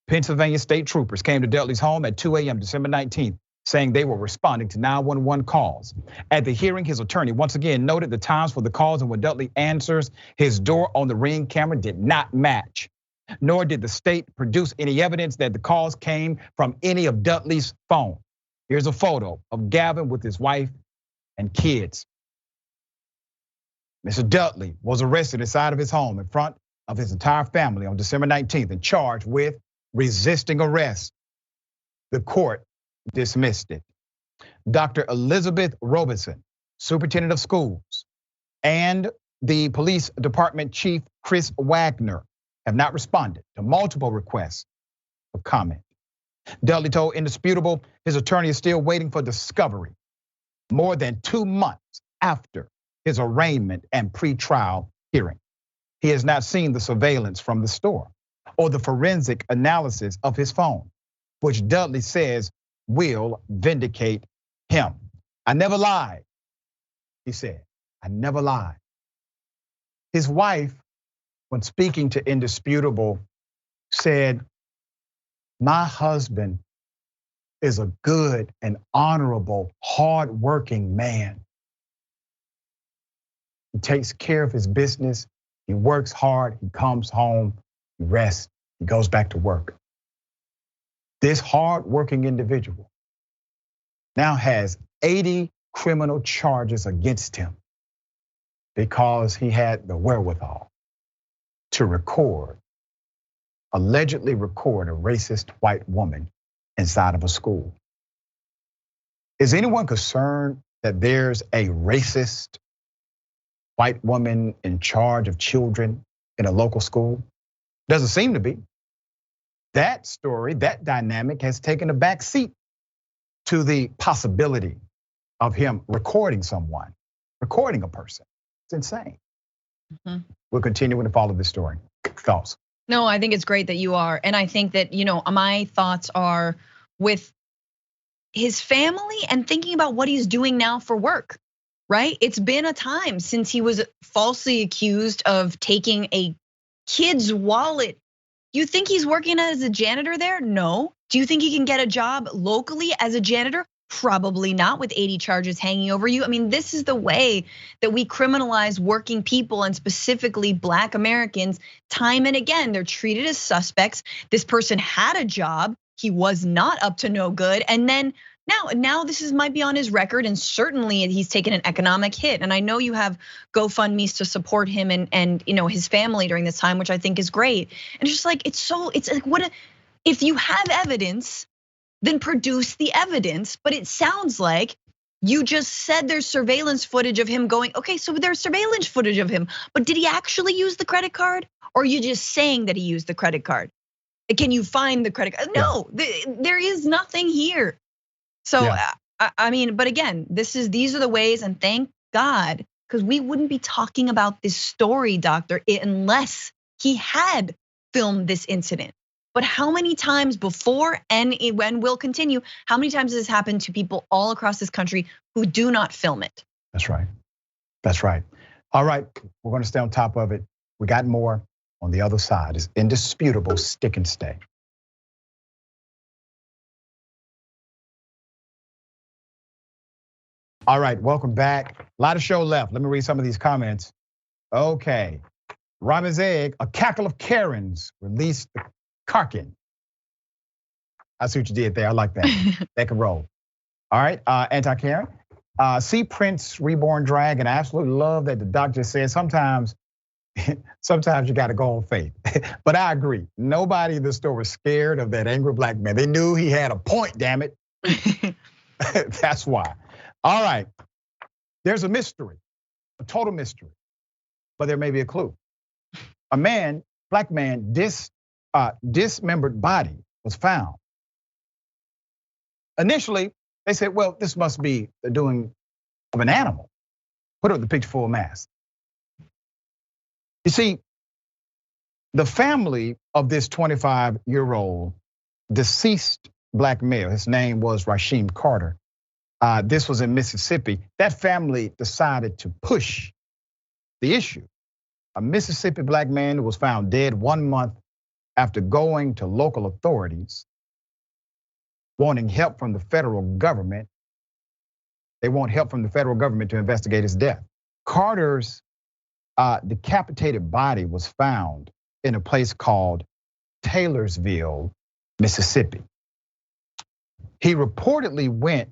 Pennsylvania state troopers came to Dudley's home at 2 a.m. December 19th, saying they were responding to 911 calls. At the hearing, his attorney once again noted the times for the calls and when Dudley answers his door on the Ring camera did not match. Nor did the state produce any evidence that the calls came from any of Dudley's phone. Here's a photo of Gavin with his wife and kids. Mr. Dudley was arrested inside of his home in front of his entire family on December 19th and charged with resisting arrest. The court dismissed it. Dr. Elizabeth Robeson, superintendent of schools, and the police department chief, Chris Wagner, have not responded to multiple requests for comment. Dudley told Indisputable his attorney is still waiting for discovery more than 2 months after his arraignment and pretrial hearing. He has not seen the surveillance from the store or the forensic analysis of his phone, which Dudley says will vindicate him. I never lied, he said. I never lied. His wife, when speaking to Indisputable, said, my husband is a good and honorable, hardworking man. He takes care of his business. He works hard. He comes home, he rests, he goes back to work. This hardworking individual now has 80 criminal charges against him because he had the wherewithal to allegedly record a racist white woman inside of a school. Is anyone concerned that there's a racist white woman in charge of children in a local school? Doesn't seem to be. That story, that dynamic has taken a back seat to the possibility of him recording someone, recording a person. It's insane. We'll continue to follow this story. Thoughts? No, I think it's great that you are. And I think that, my thoughts are with his family and thinking about what he's doing now for work, right? It's been a time since he was falsely accused of taking a kid's wallet. You think he's working as a janitor there? No. Do you think he can get a job locally as a janitor? Probably not, with 80 charges hanging over you. I mean, this is the way that we criminalize working people, and specifically Black Americans, time and again. They're treated as suspects. This person had a job, he was not up to no good, and then now this might be on his record, and certainly he's taken an economic hit. And I know you have GoFundMe's to support him and his family during this time, which I think is great. And it's just like, it's like, what if you have evidence then produce the evidence. But it sounds like you just said there's surveillance footage of him going, okay, so there's surveillance footage of him, but did he actually use the credit card? Or are you just saying that he used the credit card? Can you find the credit card? No, there is nothing here. So, I mean, but again, these are the ways, and thank God, because we wouldn't be talking about this story, doctor, unless he had filmed this incident. But how many times before and when will continue, how many times has this happened to people all across this country who do not film it? That's right. That's right. All right, we're gonna stay on top of it. We got more on the other side. It's Indisputable, stick and stay. All right, welcome back. A lot of show left. Let me read some of these comments. Okay, Robin's Egg, a cackle of Karens released the Karkin. I see what you did there. I like that. That can roll. All right, anti-Karen. See Prince Reborn Dragon. I absolutely love that the doctor said sometimes you gotta go on faith. But I agree. Nobody in the store was scared of that angry black man. They knew he had a point, damn it. That's why. All right, there's a mystery, a total mystery, but there may be a clue. A man, black man, dismembered body was found. Initially, they said, well, this must be the doing of an animal. Put up the picture full mass. You see, the family of this 25-year-old deceased black male, his name was Rasheem Carter. This was in Mississippi. That family decided to push the issue. A Mississippi black man who was found dead 1 month after going to local authorities, wanting help from the federal government. They want help from the federal government to investigate his death. Carter's decapitated body was found in a place called Taylorsville, Mississippi. He reportedly went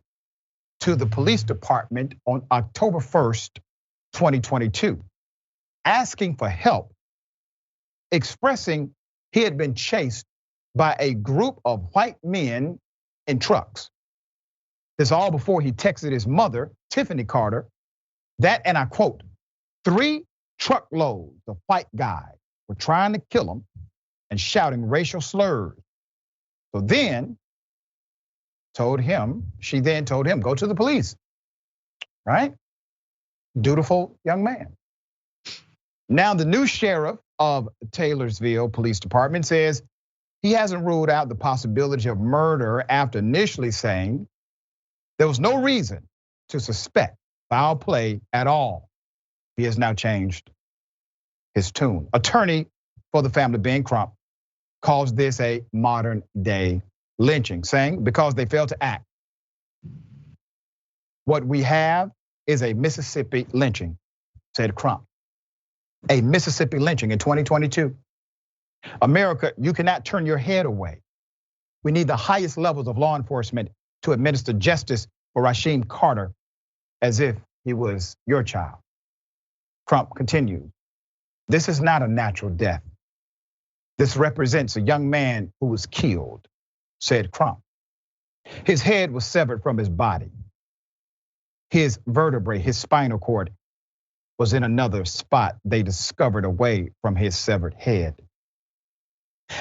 to the police department on October 1st, 2022, asking for help, expressing he had been chased by a group of white men in trucks. This all before he texted his mother, Tiffany Carter, that, and I quote, 3 truckloads of white guys were trying to kill him and shouting racial slurs. So then, she then told him, go to the police, right? Dutiful young man. Now the new sheriff of Taylorsville Police Department says he hasn't ruled out the possibility of murder after initially saying there was no reason to suspect foul play at all. He has now changed his tune. Attorney for the family, Ben Crump, calls this a modern day lynching, saying because they failed to act. What we have is a Mississippi lynching, said Crump. A Mississippi lynching in 2022. America, you cannot turn your head away. We need the highest levels of law enforcement to administer justice for Rasheem Carter as if he was your child. Crump continued, this is not a natural death. This represents a young man who was killed, said Crump. His head was severed from his body. His vertebrae, his spinal cord was in another spot they discovered away from his severed head.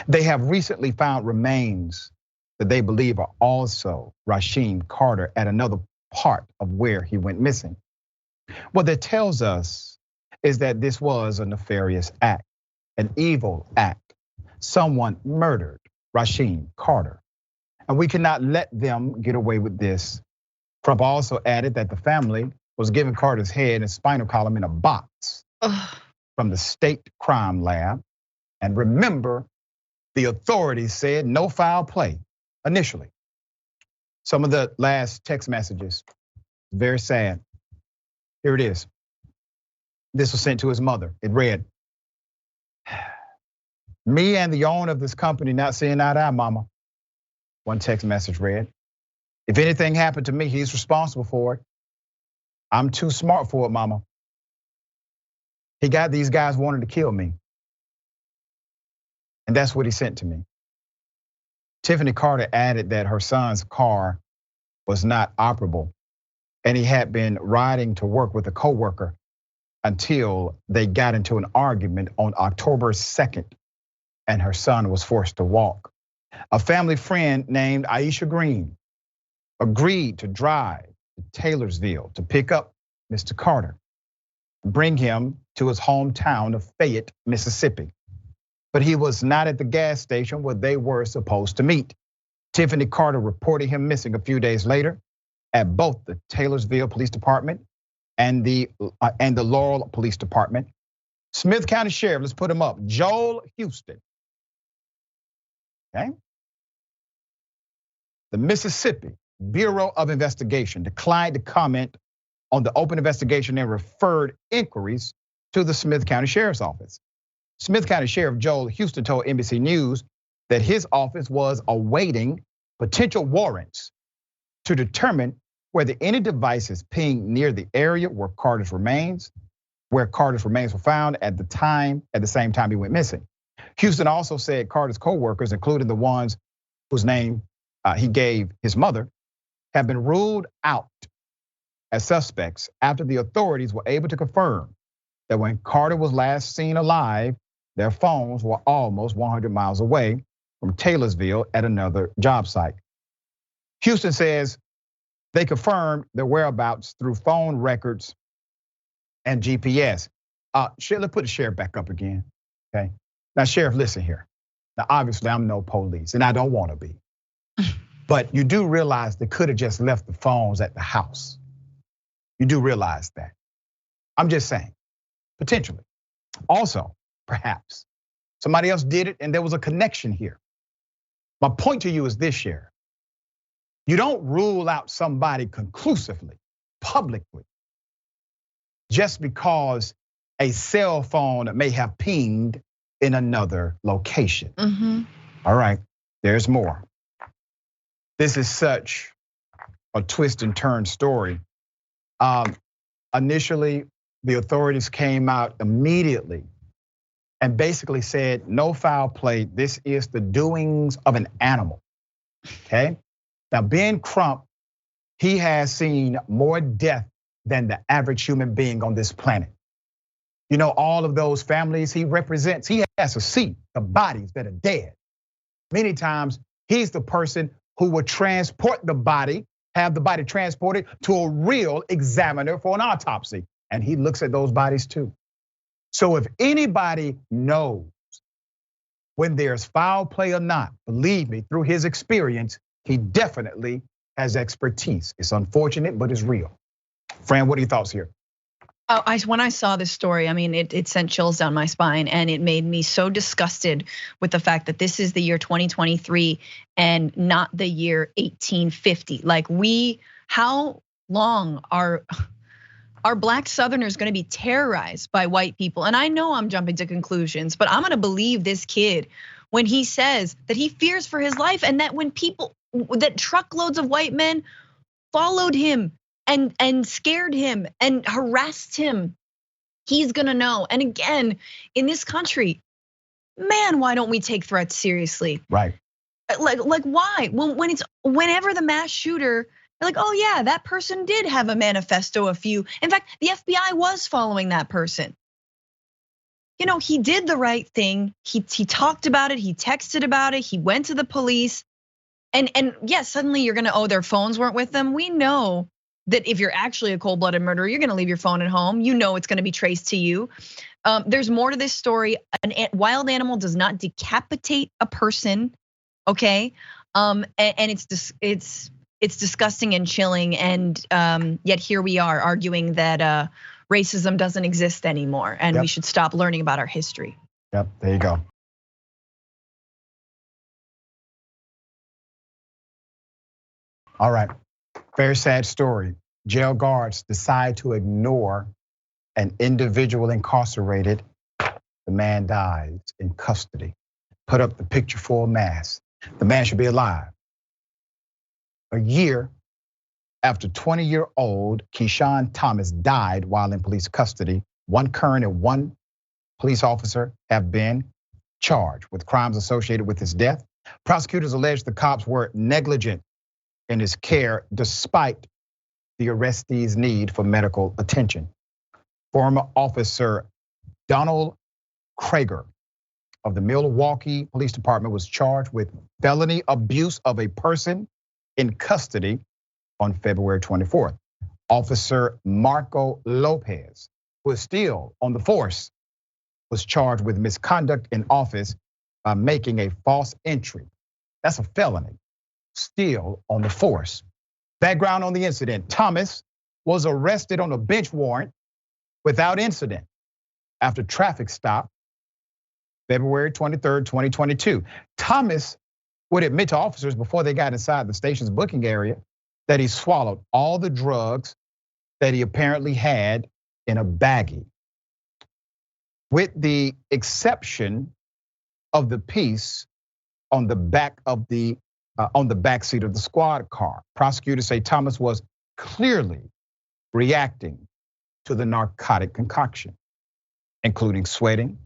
They have recently found remains that they believe are also Rasheem Carter at another part of where he went missing. What that tells us is that this was a nefarious act, an evil act. Someone murdered Rasheem Carter. And we cannot let them get away with this. Trump also added that the family was giving Carter's head and spinal column in a box from the state crime lab. And remember, the authorities said no foul play initially. Some of the last text messages, very sad. Here it is. This was sent to his mother. It read, me and the owner of this company not seeing eye to eye, mama. One text message read, if anything happened to me, he's responsible for it. I'm too smart for it, mama. He got these guys wanting to kill me. And that's what he sent to me. Tiffany Carter added that her son's car was not operable and he had been riding to work with a coworker until they got into an argument on October 2nd and her son was forced to walk. A family friend named Aisha Green agreed to drive to Taylorsville to pick up Mr. Carter, bring him to his hometown of Fayette, Mississippi. But he was not at the gas station where they were supposed to meet. Tiffany Carter reported him missing a few days later at both the Taylorsville Police Department and the Laurel Police Department. Smith County Sheriff, let's put him up, Joel Houston. Okay. The Mississippi Bureau of Investigation declined to comment on the open investigation and referred inquiries to the Smith County Sheriff's Office. Smith County Sheriff Joel Houston told NBC News that his office was awaiting potential warrants to determine whether any devices pinged near the area where Carter's remains were found at the same time he went missing. Houston also said Carter's co-workers, including the ones whose name he gave his mother, have been ruled out as suspects after the authorities were able to confirm that when Carter was last seen alive, their phones were almost 100 miles away from Taylorsville at another job site. Houston says they confirmed their whereabouts through phone records and GPS. Let's put the sheriff back up again, okay? Now, Sheriff, listen here. Now, obviously, I'm no police, and I don't want to be. But you do realize they could have just left the phones at the house. You do realize that. I'm just saying, potentially. Also, perhaps, somebody else did it and there was a connection here. My point to you is this, Sheriff. You don't rule out somebody conclusively, publicly, just because a cell phone may have pinged in another location. All right, there's more. This is such a twist and turn story. Initially, the authorities came out immediately and basically said, no foul play, this is the doings of an animal, okay? Now, Ben Crump, he has seen more death than the average human being on this planet. You know, all of those families he represents, he has to see the bodies that are dead. Many times, he's the person who would transport the body, have the body transported to a real examiner for an autopsy. And he looks at those bodies too. So if anybody knows when there's foul play or not, believe me, through his experience, he definitely has expertise. It's unfortunate, but it's real. Fran, what are your thoughts here? When I saw this story, I mean, it sent chills down my spine, and it made me so disgusted with the fact that this is the year 2023 and not the year 1850. Like, how long are Black Southerners gonna be terrorized by white people? And I know I'm jumping to conclusions, but I'm gonna believe this kid when he says that he fears for his life, and that when that truckloads of white men followed him and scared him and harassed him, he's gonna know. And again, in this country, man, why don't we take threats seriously? Right. Like why? Whenever the mass shooter, they're like, oh yeah, that person did have a manifesto, in fact, the FBI was following that person. You know, he did the right thing. He talked about it, he texted about it, he went to the police. And yes, suddenly you're gonna, their phones weren't with them. We know that if you're actually a cold-blooded murderer, you're gonna leave your phone at home. You know it's gonna be traced to you. There's more to this story. A wild animal does not decapitate a person, okay? And it's disgusting and chilling. And yet here we are arguing that racism doesn't exist anymore, and we should stop learning about our history. Yep, there you go. All right. Very sad story. Jail guards decide to ignore an individual incarcerated. The man dies in custody. Put up the picture for a mass. The man should be alive. A year after 20-year-old Keyshawn Thomas died while in police custody, one current and one police officer have been charged with crimes associated with his death. Prosecutors allege the cops were negligent in his care despite the arrestee's need for medical attention. Former officer Donald Krager of the Milwaukee Police Department was charged with felony abuse of a person in custody on February 24th. Officer Marco Lopez, who is still on the force, was charged with misconduct in office by making a false entry. That's a felony, still on the force. Background on the incident: Thomas was arrested on a bench warrant without incident after traffic stop February 23rd, 2022. Thomas would admit to officers before they got inside the station's booking area that he swallowed all the drugs that he apparently had in a baggie, with the exception of the piece on the back of the back seat of the squad car. Prosecutors say Thomas was clearly reacting to the narcotic concoction, including sweating,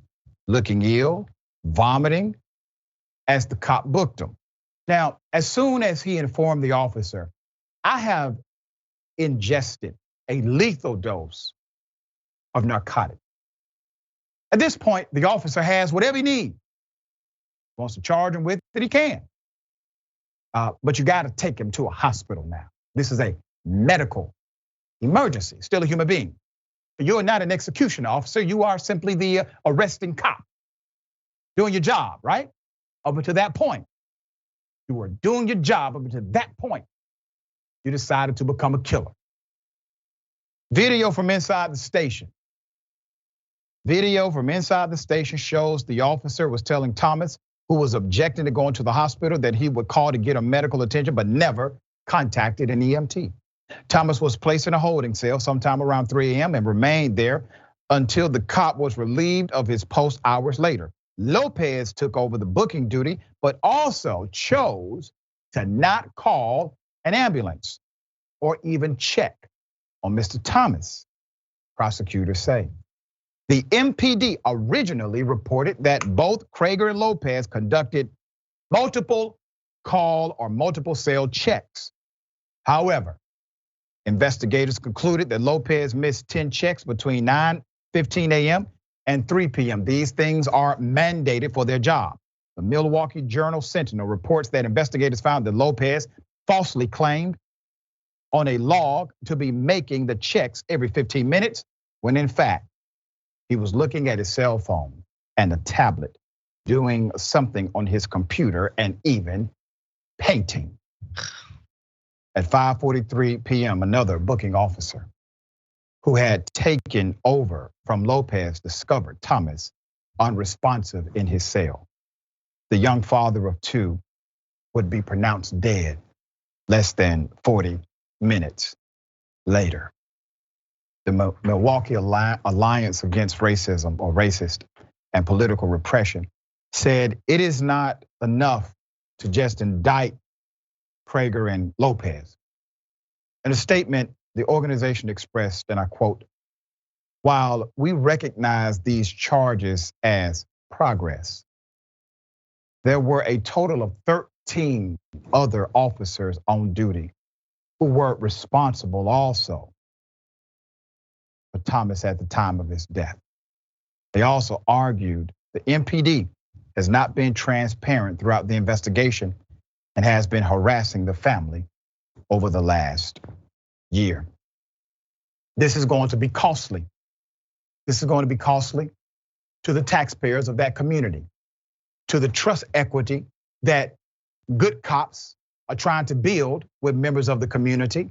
looking ill, vomiting, as the cop booked him. Now, as soon as he informed the officer, I have ingested a lethal dose of narcotic. At this point, the officer has whatever he needs. Wants to charge him with it, he can. But you gotta take him to a hospital now. This is a medical emergency, still a human being. You're not an execution officer, you are simply the arresting cop. Doing your job, right? Up until that point. You were doing your job up until that point. You decided to become a killer. Video from inside the station. Video from inside the station shows the officer was telling Thomas, who was objecting to going to the hospital, that he would call to get a medical attention, but never contacted an EMT. Thomas was placed in a holding cell sometime around 3 a.m. and remained there until the cop was relieved of his post hours later. Lopez took over the booking duty, but also chose to not call an ambulance or even check on Mr. Thomas, prosecutors say. The MPD originally reported that both Krager and Lopez conducted multiple call or multiple cell checks. However, investigators concluded that Lopez missed 10 checks between 9:15 a.m. and 3 p.m. These things are mandated for their job. The Milwaukee Journal Sentinel reports that investigators found that Lopez falsely claimed on a log to be making the checks every 15 minutes, when in fact, he was looking at his cell phone and a tablet, doing something on his computer and even painting. At 5:43 p.m., another booking officer who had taken over from Lopez discovered Thomas unresponsive in his cell. The young father of two would be pronounced dead less than 40 minutes later. The Milwaukee Alliance Against Racism, or Racist and Political Repression, said it is not enough to just indict Krager and Lopez. In a statement, the organization expressed, and I quote, "While we recognize these charges as progress, there were a total of 13 other officers on duty who were responsible also for Thomas at the time of his death." They also argued the MPD has not been transparent throughout the investigation and has been harassing the family over the last year. This is going to be costly. This is going to be costly to the taxpayers of that community, to the trust equity that good cops are trying to build with members of the community.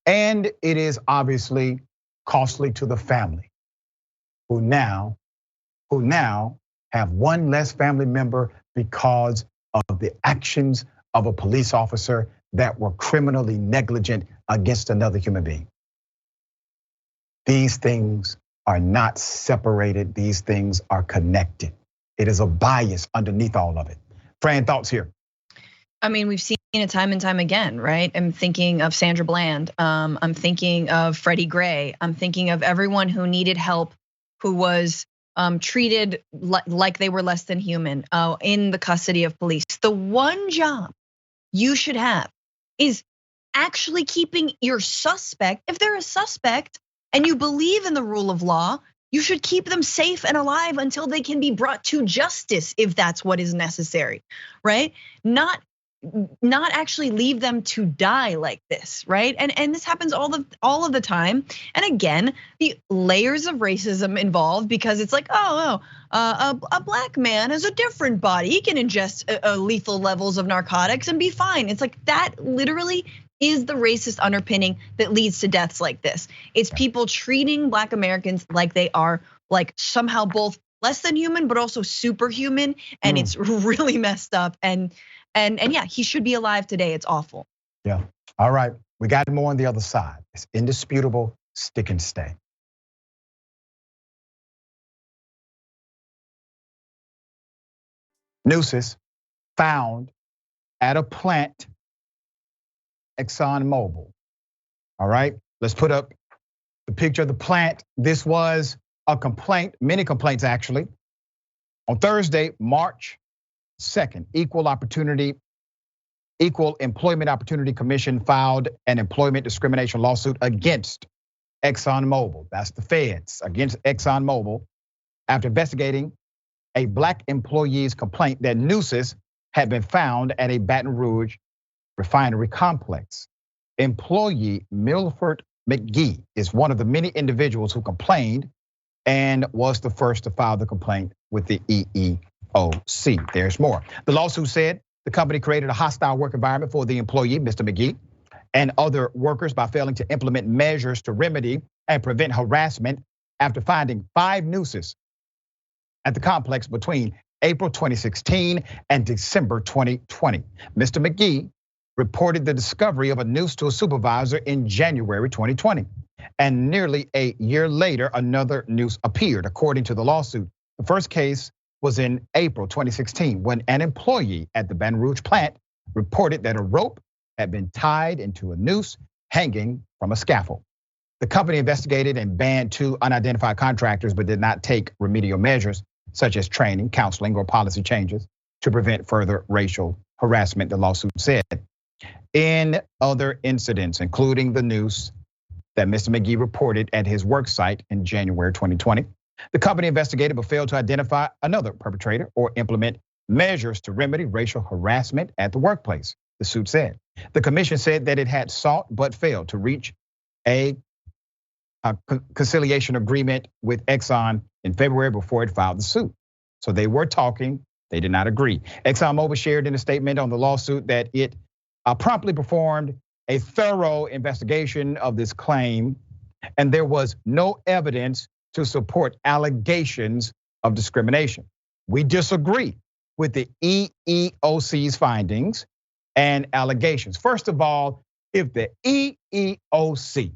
And it is obviously costly to the family who now have one less family member because of the actions of a police officer that were criminally negligent against another human being. These things are not separated, these things are connected. It is a bias underneath all of it. Fran, thoughts here? I mean, we've seen it time and time again, right? I'm thinking of Sandra Bland. I'm thinking of Freddie Gray. I'm thinking of everyone who needed help, who was treated like they were less than human in the custody of police. The one job you should have is actually keeping your suspect, if they're a suspect and you believe in the rule of law, you should keep them safe and alive until they can be brought to justice if that's what is necessary, right? Not actually leave them to die like this, right? And this happens all of the time. And again, the layers of racism involved, because it's like, a black man has a different body. He can ingest lethal levels of narcotics and be fine. It's like that literally is the racist underpinning that leads to deaths like this. It's people treating Black Americans like they are like somehow both less than human, but also superhuman. And it's really messed up. And yeah, he should be alive today. It's awful. Yeah. All right. We got more on the other side. It's indisputable. Stick and stay. Nooses found at a plant, ExxonMobil. All right. Let's put up the picture of the plant. This was a complaint, many complaints actually. On Thursday, March 2nd, Equal Employment Opportunity Commission filed an employment discrimination lawsuit against ExxonMobil. That's the feds against ExxonMobil after investigating a Black employee's complaint that nooses had been found at a Baton Rouge refinery complex. Employee Milford McGee is one of the many individuals who complained and was the first to file the complaint with the EEOC. There's more. The lawsuit said the company created a hostile work environment for the employee, Mr. McGee, and other workers by failing to implement measures to remedy and prevent harassment after finding 5 nooses at the complex between April 2016 and December 2020. Mr. McGee reported the discovery of a noose to a supervisor in January 2020. And nearly a year later, another noose appeared, according to the lawsuit. The first case was in April 2016 when an employee at the Baton Rouge plant reported that a rope had been tied into a noose hanging from a scaffold. The company investigated and banned 2 unidentified contractors, but did not take remedial measures such as training, counseling, or policy changes to prevent further racial harassment, the lawsuit said. In other incidents, including the noose that Mr. McGee reported at his work site in January 2020, the company investigated but failed to identify another perpetrator or implement measures to remedy racial harassment at the workplace, the suit said. The commission said that it had sought but failed to reach a conciliation agreement with Exxon in February before it filed the suit. So they were talking, they did not agree. ExxonMobil shared in a statement on the lawsuit that it promptly performed a thorough investigation of this claim, and there was no evidence to support allegations of discrimination. We disagree with the EEOC's findings and allegations. First of all, if the EEOC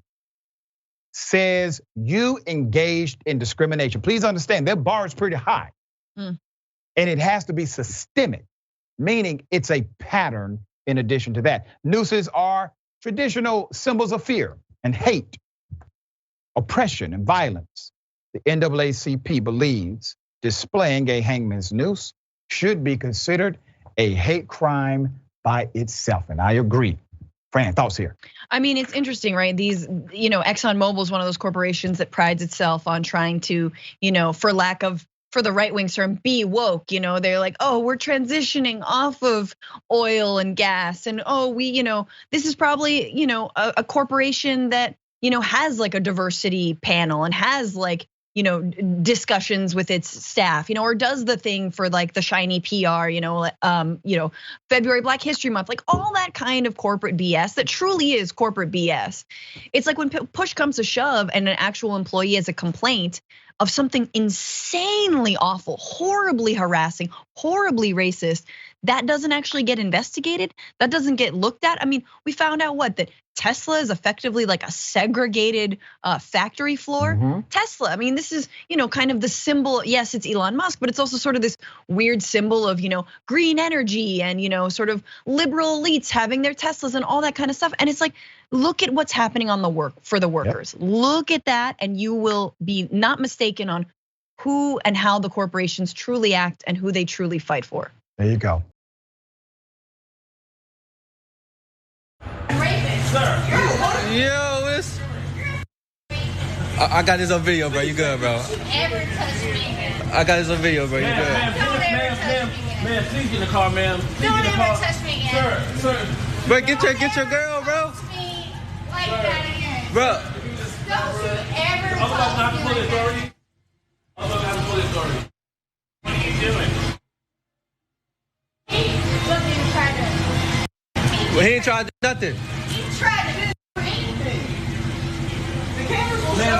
says you engaged in discrimination, please understand their bar is pretty high. And it has to be systemic, meaning it's a pattern in addition to that. Nooses are traditional symbols of fear and hate, oppression and violence. The NAACP believes displaying a hangman's noose should be considered a hate crime by itself, and I agree. Fran, thoughts here? I mean, it's interesting, right? These, ExxonMobil is one of those corporations that prides itself on trying to, for the right wing term, be woke. They're like, oh, we're transitioning off of oil and gas, and this is probably, a corporation that, has like a diversity panel and has like, discussions with its staff, or does the thing for like the shiny PR, February Black History Month, like all that kind of corporate BS that truly is corporate BS. It's like when push comes to shove and an actual employee has a complaint of something insanely awful, horribly harassing, horribly racist, that doesn't actually get investigated, that doesn't get looked at. I mean, we found out that Tesla is effectively like a segregated factory floor. Tesla, I mean, this is, kind of the symbol. Yes, it's Elon Musk, but it's also sort of this weird symbol of, green energy and, sort of liberal elites having their Teslas and all that kind of stuff. And it's like, look at what's happening on the work for the workers. Yep. Look at that, and you will be not mistaken on who and how the corporations truly act and who they truly fight for. There you go. Yo, it's. I got this on video, bro. You good, bro? Ever touch me again. I got this on video, bro. You good? Ma'am, please get in the car, ma'am. Don't ever touch me again. Sir. Bro, get your girl, bro. Touch me like that again. Bro. Don't you ever I'm about to have to touch pull me the like authority. I'm about to have to pull the authority. What are you doing? Look, he tried to. Well, he ain't trying to do nothing. He tried to do anything. Ma'am,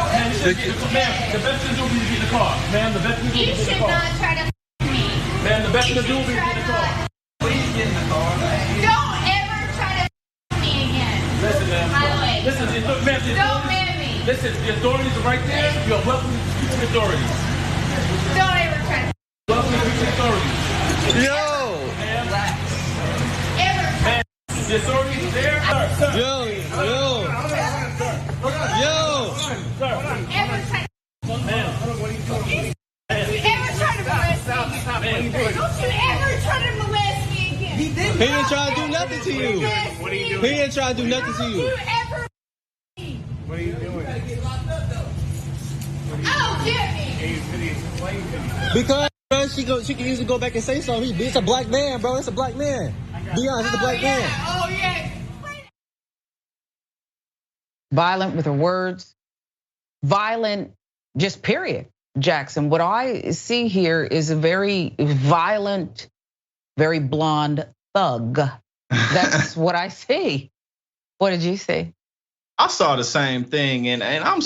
the best thing to do is get in the car. Ma'am, the best thing to do You is get in should the car. not try to me. Ma'am, the best thing to do is get in the car. Please get in the car. Don't ever try to me again. Listen, ma'am. My leg. Listen, ma'am. Don't man me. Listen, the authorities are right there. You're welcome to speak to the authorities. Don't ever try to Welcome to speak to the authorities. Yo. ever try The authorities are there. Sir. Yo. ever try to Ma'am. you ever try to molest me. Don't you ever try to molest me again. He didn't try to do nothing to you. What are you doing? He didn't try to do nothing to Don't you. you ever What are you doing? Oh, get me. Because bro, she can easily go back and say something. It's a black man, bro. It's a black man. Be honest, it's a black man. Oh, yeah. Violent with her words, violent, just period. Jackson, what I see here is a very violent, very blonde thug. That's what I see. What did you see? I saw the same thing, and I'm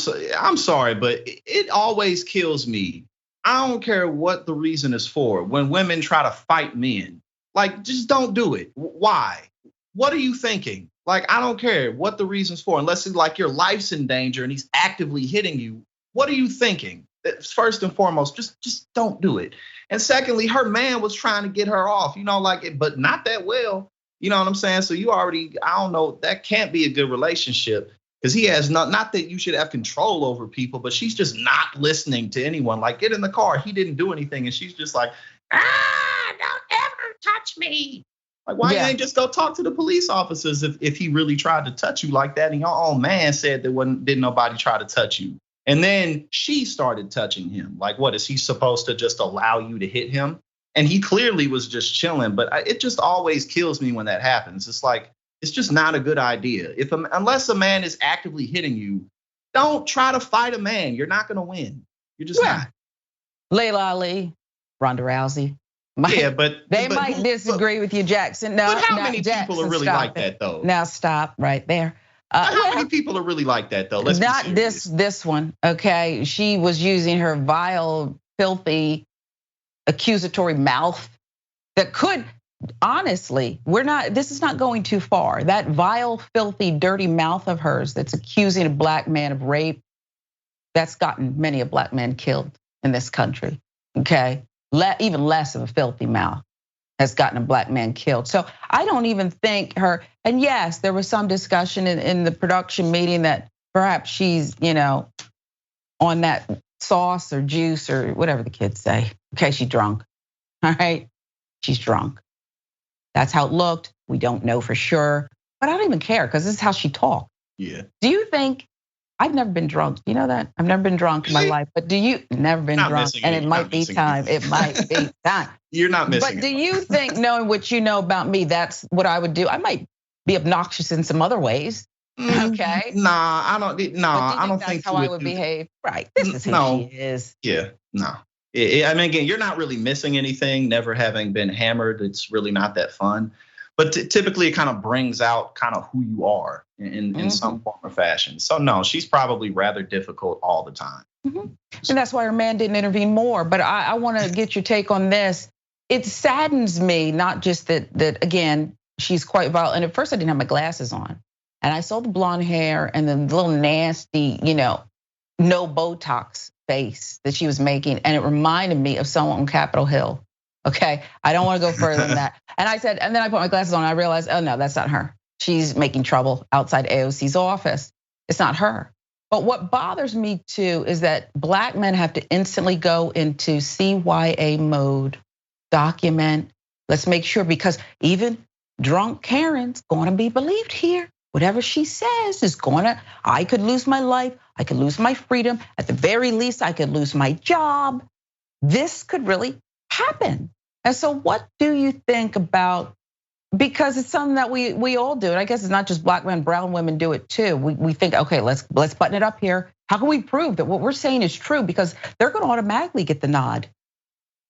sorry, but it always kills me. I don't care what the reason is for. When women try to fight men, like, just don't do it. Why? What are you thinking? Like, I don't care what the reason's for, unless it's like your life's in danger and he's actively hitting you. What are you thinking? First and foremost, just don't do it. And secondly, her man was trying to get her off, but not that well. You know what I'm saying? So you already, I don't know, that can't be a good relationship. Because he has not that you should have control over people, but she's just not listening to anyone. Like, get in the car. He didn't do anything. And she's just like, don't ever touch me. Like, why you ain't just go talk to the police officers if he really tried to touch you like that? And your own man said that didn't nobody try to touch you. And then she started touching him. Like, what, is he supposed to just allow you to hit him? And he clearly was just chilling. But it just always kills me when that happens. It's like, it's just not a good idea. Unless a man is actively hitting you, don't try to fight a man. You're not going to win. You're just not. Layla Ali, Ronda Rousey. They might disagree with you, Jackson. No, but how many people are really like that, though? Now stop right there. How many people are really like that, though? Let's not this one. Okay, she was using her vile, filthy, accusatory mouth that could. Honestly, this is not going too far. That vile, filthy, dirty mouth of hers that's accusing a black man of rape, that's gotten many a black man killed in this country, okay? Even less of a filthy mouth has gotten a black man killed. So I don't even think her, and yes, there was some discussion in the production meeting that perhaps she's, on that sauce or juice or whatever the kids say. Okay, she's drunk, all right? She's drunk. That's how it looked. We don't know for sure, but I don't even care because this is how she talked. Yeah. Do you think, I've never been drunk. You know that? I've never been drunk in my life, but do you, never been drunk? And it might be time. It might be time. You're not missing But do you think, knowing what you know about me, that's what I would do? I might be obnoxious in some other ways. Okay. Nah, I don't think that's how I would behave. Right. This is who she is. Yeah, no. I mean, again, you're not really missing anything, never having been hammered. It's really not that fun. But typically it kind of brings out kind of who you are in some form or fashion. So no, she's probably rather difficult all the time. And that's why her man didn't intervene more. But I want to get your take on this. It saddens me, not just that again, she's quite violent. And at first I didn't have my glasses on. And I saw the blonde hair and the little nasty, no Botox face that she was making. And it reminded me of someone on Capitol Hill. Okay, I don't want to go further than that. And I said, and then I put my glasses on and I realized, oh no, that's not her. She's making trouble outside AOC's office. It's not her. But what bothers me too is that Black men have to instantly go into CYA mode, document. Let's make sure, because even drunk Karen's gonna be believed here. Whatever she says is I could lose my life, I could lose my freedom. At the very least, I could lose my job. This could really happen. And so what do you think about, because it's something that we all do, and I guess it's not just Black men, brown women do it too. We think, okay, let's button it up here. How can we prove that what we're saying is true? Because they're gonna automatically get the nod.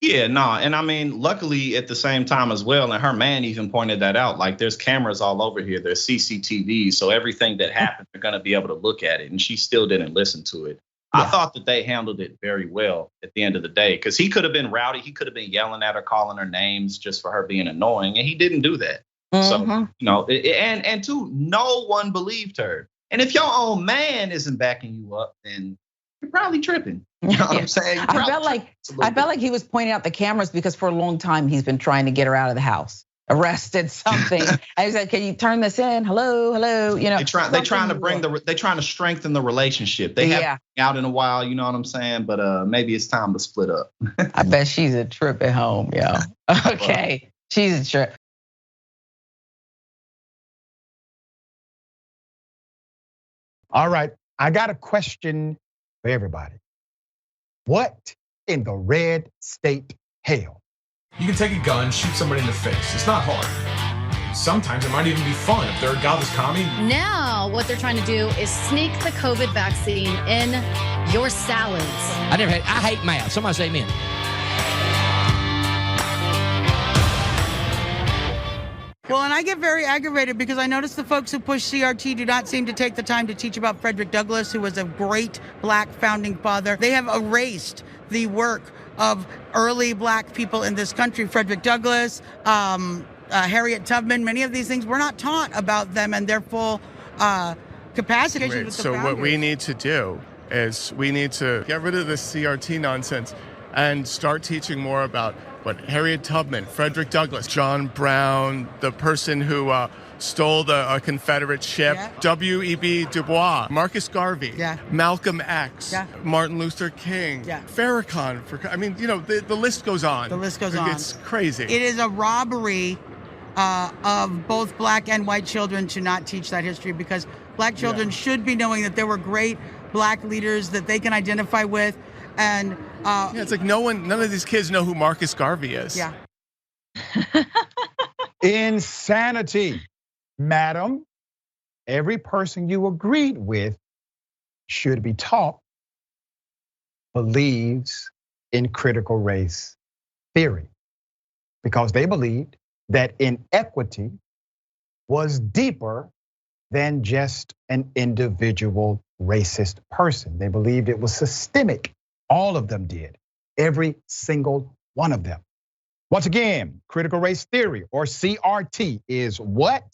Yeah, no, and I mean, luckily at the same time as well, and her man even pointed that out, like there's cameras all over here, there's CCTV, so everything that happened, they're gonna be able to look at it, and she still didn't listen to it. Yeah. I thought that they handled it very well at the end of the day, because he could have been rowdy, he could have been yelling at her, calling her names just for her being annoying, and he didn't do that. So, and two, no one believed her. And if your own man isn't backing you up, then you're probably tripping. You know what I'm saying? I felt like he was pointing out the cameras because for a long time he's been trying to get her out of the house, arrested, something. I was like, "Can you turn this in? Hello." You know, they trying to strengthen the relationship. They haven't been out in a while. You know what I'm saying? But maybe it's time to split up. I bet she's a trip at home, yo. Okay, she's a trip. All right, I got a question for everybody. What in the red state hell? You can take a gun, shoot somebody in the face. It's not hard. Sometimes it might even be fun if they're a godless commie. Now, what they're trying to do is sneak the COVID vaccine in your salads. I hate math. Somebody say amen. Well, and I get very aggravated because I notice the folks who push CRT do not seem to take the time to teach about Frederick Douglass, who was a great Black founding father. They have erased the work of early Black people in this country. Frederick Douglass, Harriet Tubman, many of these things, we're not taught about them and their full capacity. Right. So what we need to do is we need to get rid of this CRT nonsense and start teaching more about what Harriet Tubman, Frederick Douglass, John Brown, the person who stole a Confederate ship, W.E.B. Du Bois, Marcus Garvey, Malcolm X, Martin Luther King, Farrakhan. The list goes on. The list goes on. It's crazy. It is a robbery of both Black and white children to not teach that history, because Black children should be knowing that there were great Black leaders that they can identify with. And it's like none of these kids know who Marcus Garvey is. Yeah. Insanity, madam. Every person you agreed with should be taught believes in critical race theory, because they believed that inequity was deeper than just an individual racist person. They believed it was systemic. All of them did, every single one of them. Once again, critical race theory, or CRT, is what?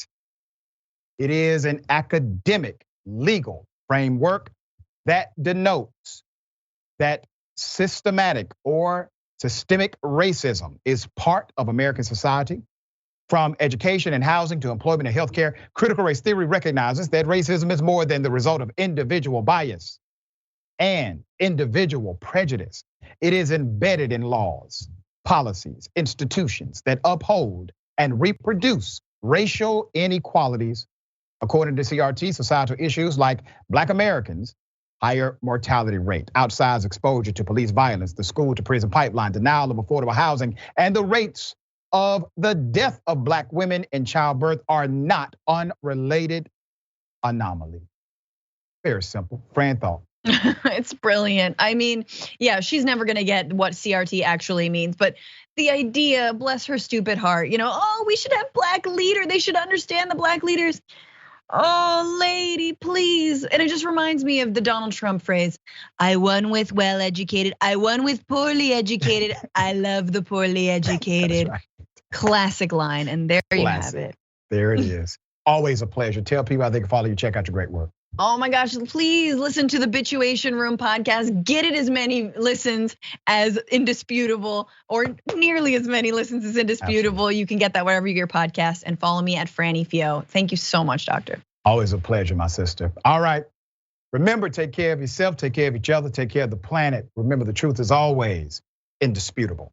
It is an academic legal framework that denotes that systematic or systemic racism is part of American society. From education and housing to employment and healthcare, critical race theory recognizes that racism is more than the result of individual bias and individual prejudice. It is embedded in laws, policies, institutions that uphold and reproduce racial inequalities. According to CRT, societal issues like Black Americans, higher mortality rate, outsized exposure to police violence, the school to prison pipeline, denial of affordable housing, and the rates of the death of Black women in childbirth are not unrelated anomaly. Very simple. Fran thought. It's brilliant. I mean, yeah, she's never gonna get what CRT actually means, but the idea, bless her stupid heart, we should have Black leader. They should understand the Black leaders. Oh, lady, please. And it just reminds me of the Donald Trump phrase, I won with well-educated, I won with poorly educated, I love the poorly educated. Right. Classic line, and there you have it. There it is. Always a pleasure. Tell people how they can follow you, check out your great work. Oh my gosh, please listen to the Bituation Room podcast. Get it as many listens as Indisputable, or nearly as many listens as Indisputable. Absolutely. You can get that wherever you get your podcast, and follow me at Franny Fio. Thank you so much, Doctor. Always a pleasure, my sister. All right. Remember, take care of yourself, take care of each other, take care of the planet. Remember, the truth is always indisputable.